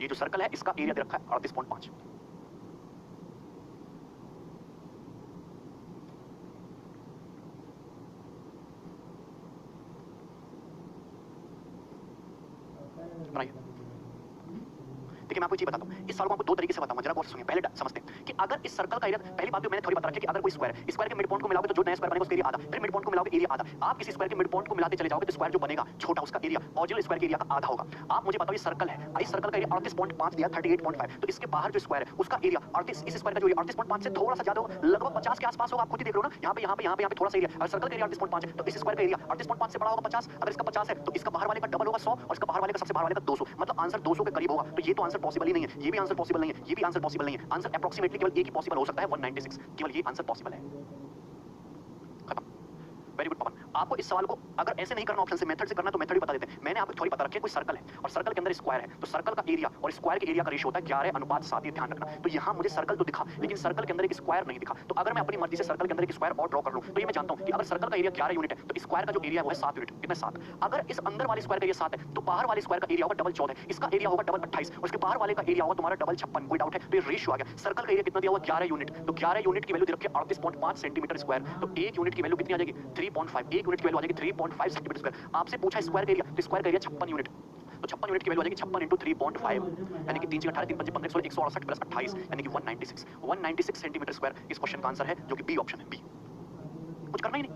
ये जो सर्कल है इसका एरिया दे रखा है 38.5। बनाइए। देखिए मैं आपको चीज बताता हूं, इस सवाल को आपको दो तरीके से बताऊंगा, जरा गौर से सुनिए। पहले समझते हैं कि अगर इस सर्कल का एरिया, पहली बात तो मैंने थोड़ी बता रखी है कि अगर कोई स्क्वायर है, स्क्वायर के मिड पॉइंट को मिलाओगे तो जो नया स्क्वायर बनेगा उसका एरिया आधा, फिर मिड पॉइंट को मिलाओगे एरिया आधा, आप किसी स्क्वायर के मिड पॉइंट को मिलाते चले जाओगे तो स्क्वायर जो बनेगा छोटा उसका एरिया ओरिजिनल स्क्वायर के एरिया का आधा होगा। आप मुझे बताओ ये सर्कल है, इस सर्कल का एरिया 38.5 दिया 38.5, तो इसके बाहर जो स्क्वायर है उसका एरिया 38, इस स्क्वायर का जो एरिया 38.5 से थोड़ा सा ज्यादा होगा, लगभग 50 के आसपास होगा। आप खुद ही देख लो ना, यहाँ पे थोड़ा सा एरिया, अगर सर्कल का एरिया 38.5 है तो इस स्क्वायर का एरिया 38.5 से बड़ा होगा 50, अगर इसका 50 है तो इसका बाहर वाले का डबल होगा 100, और इसका बाहर वाले का सबसे बाहर वाले का 200, मतलब आंसर 200 के करीब होगा। तो ये तो आंसर पॉसिबल ही नहीं है, ये भी आंसर पॉसिबल नहीं है, ये भी आंसर पॉसिबल नहीं है। आंसर अप्रोक्सीमेटली केवल एक ही पॉसिबल हो सकता है 196, केवल ये आंसर पॉसिबल है। खत्म। वेरी गुड पवन। आपको इस सवाल को अगर ऐसे नहीं करना ऑप्शन से मेथड से करना तो मेथड भी बता देते हैं। मैंने आपको थोड़ी बता रखी है, कोई सर्कल है और सर्कल के अंदर स्क्वायर है, तो सर्कल का एरिया और स्क्वायर के एरिया का रेशियो होता है 11:7, ये ध्यान रखना। तो यहाँ मुझे सर्कल तो दिखा लेकिन सर्कल के अंदर एक स्क्वायर नहीं दिखा, तो अगर मैं अपनी मर्जी से सर्कल के अंदर एक स्क्वायर और ड्रॉ कर लूं तो ये मैं जानता हूं कि अगर सर्कल का एरिया 11 यूनिट है तो स्क्वायर का जो एरिया है वो है 7 यूनिट, कितना 7। अगर इस अंदर वाले स्क्वायर का एरिया 7 है तो बाहर वाले स्क्वायर का एरिया होगा डबल 14, इसका एरिया होगा डबल 28 और इसके बाहर वाले का एरिया होगा तुम्हारा डबल 56। कोई डाउट है? तो ये रेशियो आ गया। सर्कल का एरिया कितना दिया हुआ 11 यूनिट, तो 11 यूनिट की वैल्यू दे रखी है 38.5 सेंटीमीटर स्क्वायर, तो 1 यूनिट की वैल्यू कितनी आ जाएगी 3.5, 1 यूनिट की वैल्यू आ जाएगी 3.5 सेंटीमीटर स्क्वायर। आपसे पूछा स्क्वायर का एरिया, तो स्क्वायर का एरिया 56 यूनिट, तो 56 यूनिट की वैल्यू आ जाएगी 56 × 3.5 यानी कि 3 × 18 3 × 5 16 168 प्लस 28 यानी कि 196 सेंटीमीटर स्क्वायर इस क्वेश्चन का आंसर है, जो कि बी ऑप्शन है, बी। कुछ करना ही नहीं,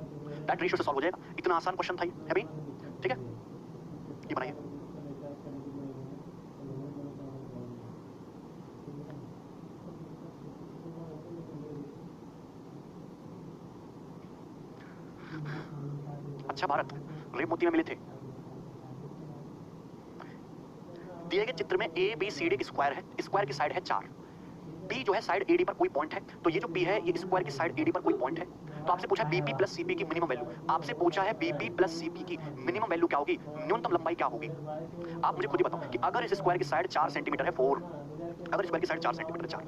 दैट रेशियो से सॉल्व हो जाएगा। इतना आसान क्वेश्चन था ये, है भाई, ठीक है। ये बनाइए। अच्छा भारत, रेप मोती में मिले थे। दिए गए चित्र में A B C D square है, स्क्वायर की साइड है 4, P जो है साइड AD पर कोई पॉइंट है, तो ये जो P है ये स्क्वायर की साइड AD पर कोई पॉइंट है। तो आपसे पूछा BP प्लस CP की मिनिमम वैल्यू, आपसे पूछा है BP प्लस CP की मिनिमम वैल्यू क्या होगी, न्यूनतम लंबाई क्या होगी। आप मुझे खुद ही बताओ कि अगर इस स्क्वायर की साइड 4 सेंटीमीटर है 4, अगर इस स्क्वायर की साइड 4 सेंटीमीटर 4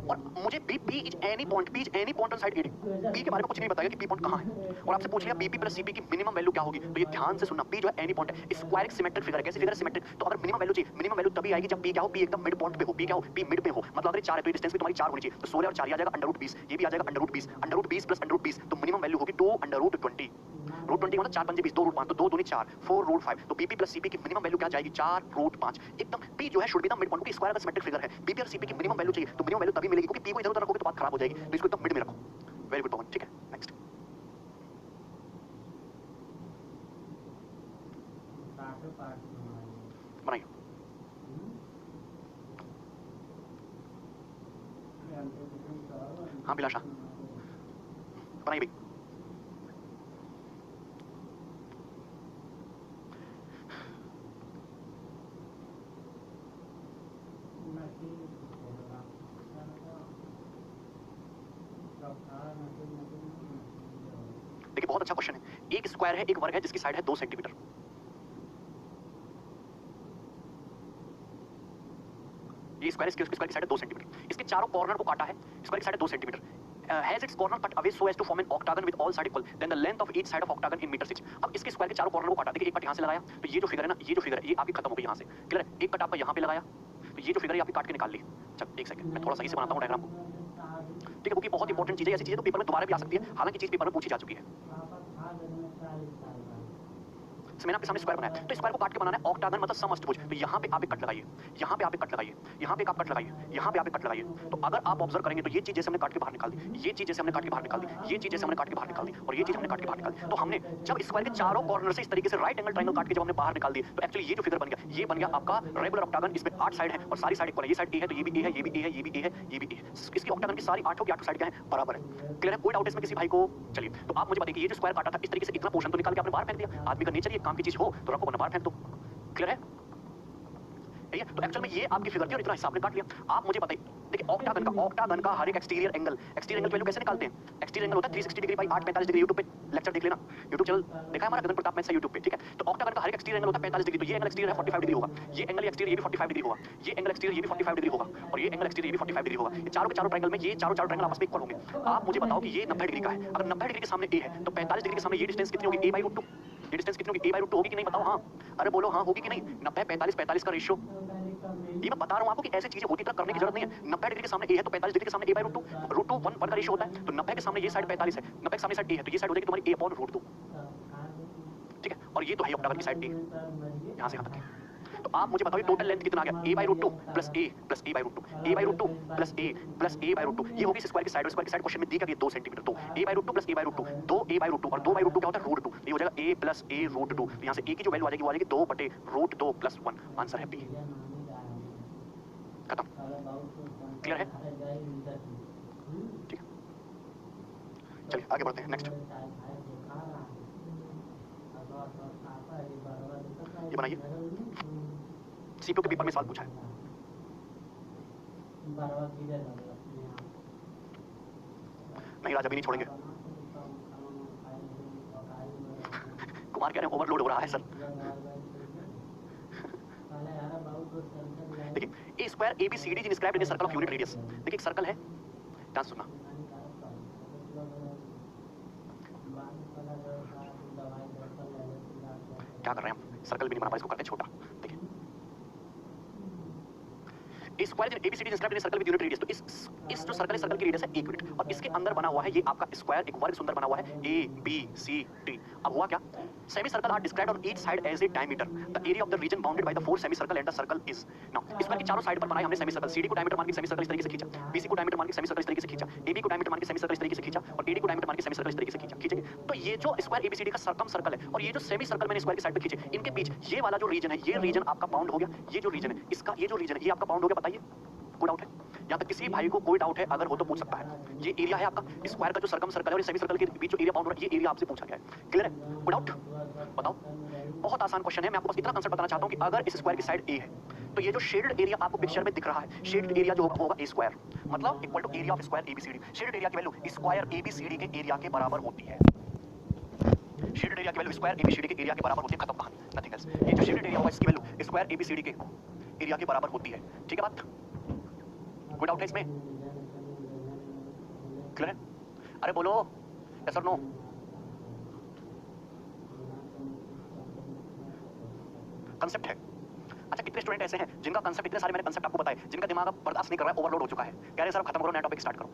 और मुझे P is any point on side AD, P के बारे में कुछ नहीं बताया कि P पॉइंट कहां है, और आपसे पूछ लिया BP प्लस CP की मिनिमम वैल्यू क्या होगी। तो ये ध्यान से सुनना, P जो है एनी पॉइंट है, स्क्वायर एक सिमेट्रिक फिगर है। कैसी फिगर है? सिमेट्रिक। तो अगर मिनिमम वैल्यू चाहिए, मिनिमम वैल्यू तभी आएगी जब P क्या हो, P एकदम मिड पॉइंट पे हो, P क्या हो, P मिड पे हो। मतलब अगर 4 है तो डिस्टेंस भी तुम्हारी 4 होनी चाहिए, तो 16 और 4 आ जाएगा √20, ये भी आ जाएगा √20 प्लस √20, तो मिनिमम वैल्यू होगी 2 √20, √20 मतलब 4 5 20, 2 √5, तो 2 दूनी 4, 4 √5, तो BP प्लस CP की मिनिमम वैल्यू क्या जाएगी 4 √5। एकदम P जो है should be the mid point, क्योंकि स्क्वायर का सिमेट्रिक फिगर है। BP और CP की मिनिमम वैल्यू चाहिए, तो मिनिमम वैल्यू तभी मिलेगी, क्योंकि P को इधर उधर रखोगे तो बात खराब हो जाएगी, तो इसको एकदम मिड में रखो। वेरी गुड पवन, ठीक है। नेक्स्ट बनाइए। हाँ बिलाशा बनाइए भाई। देखिए बहुत अच्छा क्वेश्चन है। एक स्क्वायर है, एक वर्ग है जिसकी साइड है 2 सेंटीमीटर। ये स्क्वायर इसकी स्क्वायर की साइड है 2 सेंटीमीटर, इसके चारों कॉर्नर को काटा है, स्क्वायर की साइड है 2 centimetre. Has its corner cut away so as to form an octagon with all sides equal, then the length of each side of octagon in meter 6। अब इसके स्क्वायर के चारों कॉर्नर को काटा, देखिए एक कट यहाँ से लगाया, तो ये जो फिगर है ना, ये जो फिगर है ये आपकी खत्म हो गई यहाँ से, क्लियर है। एक कट आपका यहाँ पे लगाया, तो ये जो फिगर है आपकी काट के निकाल ली। चल एक सेकंड मैं थोड़ा सही से बनाता हूँ डायग्राम को। ठीक है, क्योंकि बहुत इंपॉर्टेंट चीज़ है, ऐसी चीज़ें तो पेपर में दोबारा भी आ सकती है, हालांकि चीज़ पेपर में पूछी जा चुकी है। मैंने आपके सामने स्क्वायर बनाया, तो स्क्वायर को काट के बनाना है ऑक्टागन मतलब समअष्टभुज। तो यहाँ पे आप एक कट लगाइए, यहाँ पे आप एक कट लगाइए, यहाँ पे आप कट लगाइए, यहाँ पे आप एक कट लगाइए। तो अगर आप ऑब्जर्व करेंगे तो ये चीज़ जैसे हमने काट के बाहर निकाल दी, ये चीज़ जैसे हमने काट के बाहर निकाल दी, ये चीज़ जैसे हमने काट के बाहर निकाल दी, और ये चीज़ हमने काट के बाहर निकाल दी। तो हमने जब स्क्वायर के चारों कॉर्नर से इस तरीके से राइट एंगल ट्रायंगल काट के जब हमने बाहर निकाल दी, तो एक्चुअली ये जो फिगर बन गया, ये बन गया आपका रेगुलर ऑक्टागन। इसमें 8 साइड है और सारी साइड इक्वल है। ये साइड ए है तो ये भी ए है, ये भी ए है, ये भी ए है, ये भी ए है। इसकी ऑक्टागन की सारी 8 की 8 साइड क्या है, बराबर है। क्लियर है, कोई डाउट इसमें किसी भाई को? चलिए, तो आप मुझे बताइए कि ये जो स्क्वायर काटा था, इस तरीके से इतना पोर्शन तो निकाल के आपने बाहर फेंक दिया। आदमी का नेचर ये काम की चीज हो तो रखो वरना बाहर फेंक दो। क्लियर है? ठीक है, तो एक्चुअल में ये आपकी फिगर थी और इतना हिसाब ने काट लिया। आप मुझे बताइए, देखिए ऑक्टागन का हर एक एक्सटीरियर एंगल की वैल्यू कैसे निकालते हैं? एक्सटीरियर एंगल होता है 360 डिग्री बाई 845 डिग्री। यूट्यूब पे लेक्चर देख लेना, यूट्यूब चैनल देखा है हमारा गगन प्रताप मैथ यूट्यूब पे। ठीक है, तो ऑक्टागन का हर एक एक्सटीरियर एंगल होता है 45 डिग्री। तो ये एंगल एक्सटीरियर है 45 डिग्री होगा, ये एंगल एक्सटीरियर ये भी 45 डिग्री होगा, ये एंगल एक्सटीरियर ये भी 45 डिग्री होगा, और ये एंगल एक्सटीरियर ये भी 45 डिग्री होगा। ये चारों के चारों ट्रायंगल में ये चारों ट्रायंगल आपस में इक्वल होंगे। आप मुझे बताओ कि ये 90 डिग्री का है, अगर 90 डिग्री के सामने ए है तो 45 डिग्री के सामने ये डिस्टेंस कितनी होगी? a/√2। ये डिस्टेंस कितनी होगी? a/√2 होगी कि नहीं? बताओ हाँ, अरे बोलो हाँ होगी कि नहीं? 90 45 45 का रेशियो, ये मैं बता रहा हूं आपको कि ऐसी चीजें होती तरह करने की जरूरत नहीं है। 90 डिग्री के सामने ए है तो 45 डिग्री के सामने a/√2, √2 1 का रेशियो होता है। तो 90 के सामने ये साइड 45 है, 90 के सामने साइड ए है तो ये साइड हो जाएगी तुम्हारी a/√2। ठीक है, और ये तो है ऑक्टागन की साइड ए, यहां से यहां तक है। तो आप मुझे बताओ टोटल लेंथ कितना आ गया? a/√2 plus a plus a/√2, a/√2 plus a plus a/√2। ये होगी स्क्वायर की साइड, और स्क्वायर की साइड क्वेश्चन में दी गई 2 सेंटीमीटर। तो a/√2 प्लस a/√2, 2a/√2, और 2/√2 क्या होता है? √2। ये हो जाएगा a प्लस a√2। तो यहाँ से a की जो वैल्यू आ जाएगी वो आ जाएगी 2/√2 प्लस 1। आंसर है बी। खत्म। क्लियर है? ठीक है, चलिए आगे बढ़ते हैं। नेक्स्ट ये बनाइए, सीपीयू के पेपर में सवाल पूछा है। नहीं राजा, अभी नहीं छोड़ेंगे। कुमार कह रहे हैं ओवरलोड हो रहा है सर। देखिए, a square A B C D is inscribed in a circle of unit radius. देखिए एक सर्कल है, ध्यान सुनना। क्या कर रहे हैं हम? सर्कल भी नहीं बना पाए, इसको करते हैं छोटा। देखिए, a square in ABCD inscribed in a circle with unit radius. तो इस जो सर्कल है, सर्कल की रेडियस है 1 यूनिट, और इसके अंदर बना हुआ है ये आपका स्क्वायर, एक वर्ग सुंदर बना हुआ है ए बी सी डी। अब हुआ क्या? Semi circle are described on each side as a diameter. The area of the region bounded by the 4 semi circle and the circle is. Now square की चारों साइड पर बनाया हमने सेमी सर्कल। सीडी को diameter मान के semi circle इस तरीके से खींचा, बीसी को डायमीटर मान के सेमी सर्कल इस तरीके से खींचा, एबी को डायमीटर मान के सेमी सर्कल इस तरीके से खींचा, और एडी को डायमीटर मान के सेमी सर्कल इस तरीके से खींचा। खींचेंगे तो ये जो स्क्वायर एबीसीडी का सर्कम सर्कल है और ये जो सेमी सर्कल मैंने स्क्वायर की साइड पे खींचे, इनके बीच ये वाला जो रीजन है, ये रीजन आपका बाउंड हो गया। ये जो रीजन है इसका, ये जो रीजन है ये आपका बाउंड हो गया। बताइए, कोई डाउट है? यहाँ पे किसी भाई को कोई डाउट है अगर हो तो पूछ सकता है। ये एरिया है आपका स्क्वायर का जो सर्कम सर्कल है और सेमी सर्कल के बीच जो एरिया बाउंड हो रहा है, ये एरिया आपसे पूछा गया है। क्लियर है? कोई डाउट? बताओ। बहुत आसान क्वेश्चन है, मैं आपको बस इतना कंसेप्ट बताना चाहता हूँ कि अगर इस स्क्वायर की साइड ए है तो ये जो शेडेड एरिया आपको पिक्चर में दिख रहा है, शेडेड एरिया जो होगा ए स्क्वायर मतलब equal to area of square ABCD. Shaded area की वैल्यू स्क्वायर एबीसीडी के एरिया के बराबर होती है। शेडेड एरिया की वैल्यू स्क्वायर एबीसीडी के एरिया के बराबर होती है। खत्म कहानी, नथिंग एल्स। ये जो शेडेड एरिया होगा इसकी वैल्यू स्क्वायर एबीसीडी के एरिया के बराबर होती है। ठीक है बात? कोई डाउट है इसमें? क्लियर है? अरे बोलो यस और नो। कंसेप्ट है। अच्छा, कितने स्टूडेंट ऐसे हैं जिनका कंसेप्ट, इतने सारे मैंने कंसेप्ट आपको बताए, जिनका दिमाग अब बर्दाश्त नहीं कर रहा है, ओवरलोड हो चुका है, कह रहे सर खत्म करो, नया टॉपिक स्टार्ट करो।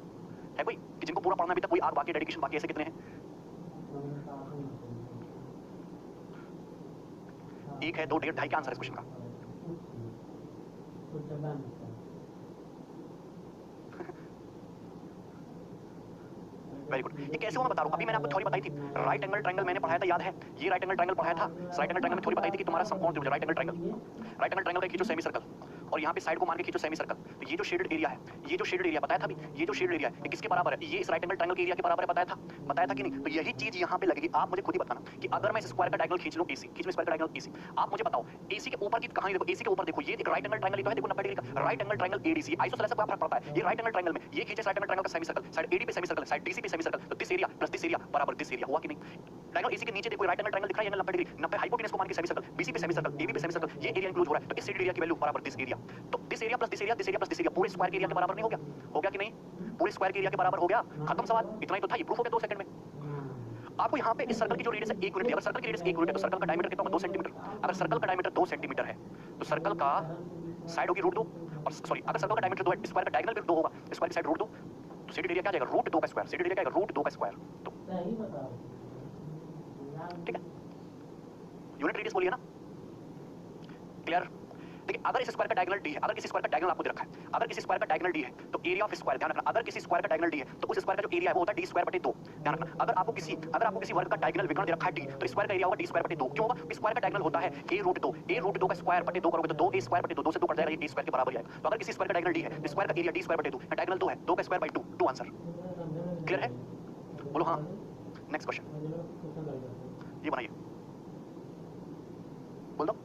है कोई कि जिनको पूरा पढ़ना अभी तक कोई आग बाकी, डेडिकेशन बाकी, ऐसे कितने हैं? एक है, 2, 1.5, 2.5 का आंसर है इस क्वेश्चन का। Very good. ये कैसे हुआ मैं बता रहा हूँ। अभी मैंने आपको थ्योरी बताई थी, राइट एंगल ट्रायंगल मैंने पढ़ाया था, याद है? ये राइट एंगल ट्रायंगल पढ़ाया था। राइट एंगल ट्रायंगल में थ्योरी बताई थी कि तुम्हारा समकोण त्रिभुज राइट एंगल ट्रायंगल का खींचो सेमी सर्कल, और यहाँ पे साइड को मान के खींचो सेमी सर्कल। तो ये जो शेडेड एरिया है, ये जो शेडेड एरिया बताया था अभी, ये जो शेडेड एरिया है किसके बराबर है? ये इस राइट एंगल ट्रायंगल के एरिया के बराबर है। बताया था कि नहीं? तो यही चीज यहाँ पे लगेगी। आप मुझे खुद ही बताना कि अगर मैं इस स्क्वायर का डायगोनल खींच लूं एसी, खींच स्क्वायर का डायगोनल एसी, आप मुझे बताओ एसी के ऊपर की कहानी देखो। एसी के ऊपर देखो, ये एक राइट एंगल ट्रायंगल तो है, देखो 90 डिग्री का right angle triangle ADC. Isosceles से क्या फर्क पड़ता है? ये राइट एंगल ट्रायंगल में ये खींचे राइट एंगल ट्रायंगल का सेमी सर्कल, साइड एडी पे सेमी सर्कल, साइड डीसी पे सेमी सर्कल, तो this area plus this area बराबर दिस एरिया। हुआ कि नहीं? ट्रायंगल एसी के नीचे देखो राइट एंगल ट्रायंगल दिख रहा है, एंगल 90 डिग्री, 90 हाइपोटेनस को मान के सेमी सर्कल, बीसी पे सेमी सर्कल, एबी पे सेमी सर्कल, ये एरिया इंक्लूड हो रहा है। तो इस शेडेड एरिया की वैल्यू बराबर दिस एरिया। तो this area plus this area, this area plus this area पूरे स्क्वायर के एरिया के बराबर नहीं हो गया? हो गया कि नहीं? पूरे स्क्वायर के एरिया के बराबर हो गया। खत्म सवाल, इतना ही तो था, ये प्रूफ हो गया 2 सेकंड में। आपको यहाँ पे इस सर्कल की जो रेडियस है 1 यूनिट है। अगर सर्कल की रेडियस 1 यूनिट है तो सर्कल का डायमीटर कितना होगा? 2 सेंटीमीटर। अगर सर्कल का डायमीटर 2 सेंटीमीटर है तो सर्कल का साइड होगी √2, और सॉरी अगर सर्कल का डायमीटर 2 है, स्क्वायर का डायगोनल भी 2 होगा, स्क्वायर की साइड √2, तो शेडेड एरिया क्या आ जाएगा रूट 2 का स्क्वायर, शेडेड एरिया क्या आएगा रूट 2 का स्क्वायर। तो ठीक है, यूनिट रेडियस बोलिए ना, क्लियर। देखिए अगर इस स्क्वायर का डायगोनल डी है, अगर किसी स्क्वायर का डायगोनल आपको दे रखा है, अगर किसी स्क्वायर का डायगोनल डी है तो एरिया ऑफ स्क्वायर, ध्यान रखना, अगर किसी स्क्वायर का डायगोनल डी है तो उस स्क्वायर का जो एरिया है वो होता है डी स्क्वायर बटे 2, ध्यान रखना। अगर आपको किसी वर्ग का डायगोनल विकर्ण दे रखा है डी, तो स्क्वायर का एरिया होगा डी स्क्वायर बटे 2। क्यों होगा? स्क्वायर का डायगोनल होता है a रूट 2, a रूट 2 का स्क्वायर बटे 2 करोगे तो 2a स्क्वायर बटे 2, 2 से 2 कट जाएगा, ये a स्क्वायर के बराबर ही आएगा। तो अगर किसी स्क्वायर का डायगोनल डी है तो स्क्वायर का एरिया डी स्क्वायर बटे 2, डायगोनल 2 है, 2 का स्क्वायर बाय 2, 2 आंसर। क्लियर है? बोलो हाँ। नेक्स्ट क्वेश्चन ये बनाइए, बोल दो।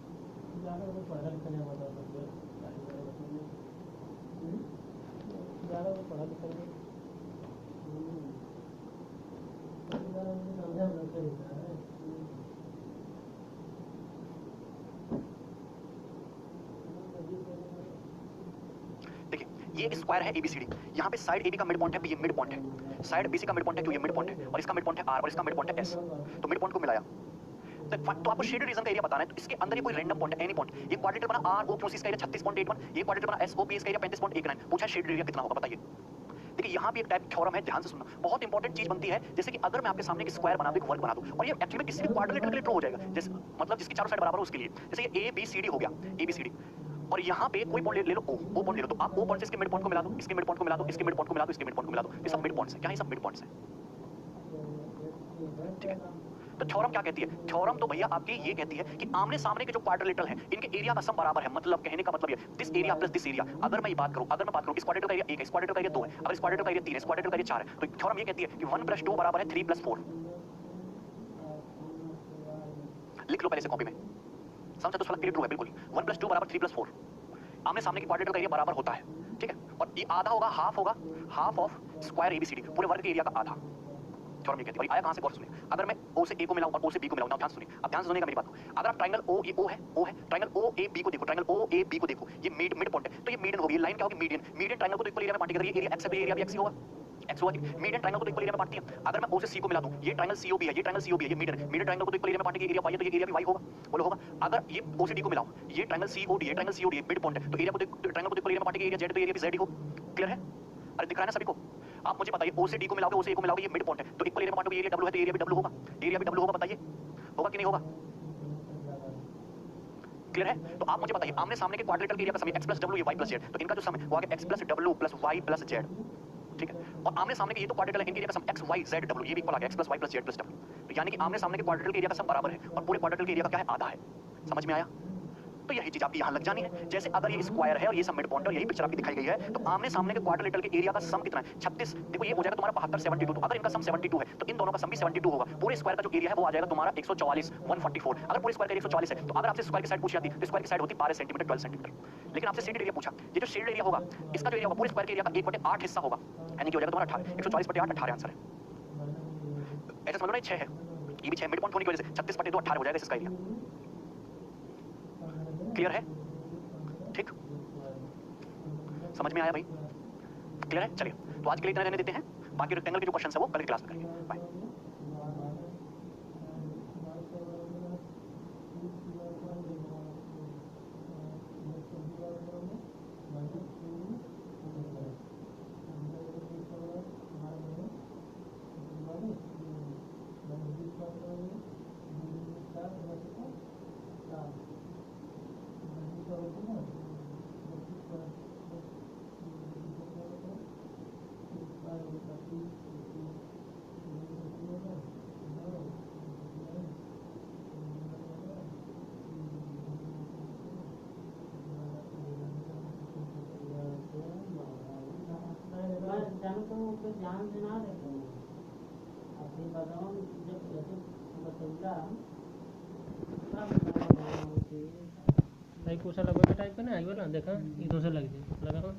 देखिए ये एक स्क्वायर है एबीसीडी, यहाँ पे साइड एबी का मिड पॉइंट है, ये मिड पॉइंट है, साइड बीसी का मिड पॉइंट है, क्यों ये मिड पॉइंट है, और इसका मिड पॉइंट है आर और इसका मिड पॉइंट है एस, तो मिड पॉइंट को मिलाया। तो आपको शेडेड रीजन का एरिया बताना है, तो इसके अंदर ये कोई रैंडम पॉइंट है, एनी पॉइंट, ये क्वाड्रेटर बना आर ओ क्यों, इसका एरिया 36.81, ये क्वाड्रेटर बना एस ओ पी, इसका एरिया 35.19, पूछा शेडेड एरिया कितना होगा बताइए। देखिए यहाँ पे एक टाइप थ्योरम है, ध्यान से सुनना, बहुत इंपॉर्टेंट चीज बनती है। जैसे कि अगर मैं आपके सामने एक स्क्वायर बना दूं, एक वर्ग बना दूं, और ये एक्चुअली किसी भी क्वाड्रिलेटरल के लिए ट्रू हो जाएगा, जैसे मतलब जिसकी चारों साइड बराबर हो उसके लिए, जैसे ये ए बी सी डी हो गया, ए बी सी डी, और यहाँ पे कोई पॉइंट ले लो ओ पॉइंट ले लो, तो आप ओ पॉइंट से इसके मिड पॉइंट को मिला दो, इसके मिड पॉइंट को मिला दो, इसके मिड पॉइंट को मिला दो, इसके मिड पॉइंट को मिला दो, ये सब मिड पॉइंट्स है। क्या ये सब मिड पॉइंट्स हैं? ठीक है, तो थ्योरम क्या कहती है? थ्योरम तो भैया आपकी ये कहती है कि आमने सामने के जो क्वाड्रिलेटरल हैं इनके एरिया का सम बराबर है। मतलब कहने का मतलब ये this area plus this area. अगर मैं बात करूं इस क्वाड्रेटर का एरिया 1 है, इस क्वाड्रेटर का एरिया 2 है, अगर इस क्वाड्रेटर का एरिया 3 है, इस क्वाड्रेटर का एरिया 4 है, तो थ्योरम ये कहती है कि 1 + 2 बराबर है 3 + 4। लिख लो पहले से कॉपी में, समझा तो सवाल ट्रू है बिल्कुल। 1 + 2 बराबर 3 + 4, आमने सामने के क्वाड्रेटर का एरिया बराबर होता है, ठीक है, और ये आधा होगा, हाफ ऑफ स्क्वायर एबीसीडी, पूरे वर्ग के एरिया का आधा। थ्योरम ये कहती है। और आया कहां से? गौर सुनिए, अगर मैं ओ से ए को मिलाऊं और ओ से बी को मिलाऊं, ध्यान सुनिए, अब ध्यान से सुनिएगा मेरी बात को। अगर आप ट्रायंगल ओ, ये ओ है, ट्रायंगल ओ ए बी को देखो, ट्रायंगल ओ ए बी को देखो, ये मिड पॉइंट है, तो ये मीडियन होगी, लाइन क्या होगी? मीडियन ट्रायंगल को तो इक्वल एरिया में बांटेगी, अगर ये एरिया एक्स है तो ये एरिया भी एक्स ही होगा, एक्स होगा। मीडियन ट्रायंगल को तो इक्वल एरिया में बांटती है। अगर मैं ओ से सी को मिला दूं, ये ट्रायंगल सीओ भी है, ये ट्रायंगल सीओ भी है, ये मीडियन ट्रायंगल को तो इक्वल एरिया में बांटेगी, एरिया वाई है तो ये एरिया भी वाई होगा, बोलो होगा। अगर ये ओ से डी को मिलाऊं, ये ट्रायंगल सीओडी है, ट्रायंगल सीओडी मिड पॉइंट है, तो एरिया को ट्रायंगल को तो इक्वल एरिया में बांटेगी, एरिया जेड तो एरिया भी जेड ही हो। क्लियर है? अरे दिख रहा है ना सभी को? आप मुझे बताइए, ओ से डी को मिलाओगे, ओ से ए को मिलाओगे, ये मिड पॉइंट है, तो इक्वल एरिया में बांटोगे, एरिया डब्ल्यू है तो एरिया भी डब्ल्यू होगा, एरिया भी डब्ल्यू होगा, बताइए होगा कि नहीं होगा? क्लियर है? तो आप मुझे बताइए, आमने सामने के क्वाड्रिलेटरल के एरिया का सम x + w ये y + z, तो इनका जो सम है वो आ गया x + w + y + z, ठीक है। और आमने सामने के ये तो क्वाड्रिलेटरल है, इनके एरिया का सम x y z w, ये भी इक्वल आ गया x + y + z + w, तो यानी कि आमने सामने के क्वाड्रिलेटरल के एरिया का सम बराबर है और पूरे क्वाड्रिलेटरल के एरिया का क्या है? आधा है। समझ में आया? तो यही चीज आपकी यहाँ लग जानी है। जैसे अगर ये स्क्वायर है और ये सब मिड पॉइंट और यही पिक्चर आपकी दिखाई गई है, तो आमने सामने के क्वाड्रिलेटरल के एरिया का सम कितना है? 36। देखो ये हो जाएगा तुम्हारा 72 72, तो अगर इनका सम 72 है तो इन दोनों का सम भी 72 होगा। पूरे स्क्वायर का जो एरिया है वो आ जाएगा तुम्हारा 144 144। अगर पूरे स्क्वायर का 144 है तो अगर आपसे स्क्वायर की साइड पूछी जाती तो स्क्वायर की साइड होती 12 सेंटीमीटर 12 सेंटीमीटर। लेकिन आपसे शेडेड एरिया पूछा, ये जो शेडेड एरिया होगा इसका जो एरिया होगा पूरे स्क्वायर के एरिया का 1/8 हिस्सा होगा, यानी कि हो जाएगा तुम्हारा 18। 144/8 18 आंसर है। ऐसा समझ लो ना, 6 है, ये भी 6 मिड पॉइंट होने की वजह से 36/2 18 हो जाएगा इसका एरिया। क्लियर है? ठीक, समझ में आया भाई? क्लियर है? चलिए तो आज के लिए इतना रहने देते हैं, बाकी रेक्टेंगल के जो क्वेश्चन है वो कल की क्लास में करेंगे। बाय। ध्यान देना देते हैं अपनी बताओ जब जैसे बतौला भाई कोसा लगा टाइप का ना आई वाला देखा ये तो से लग जाए लगा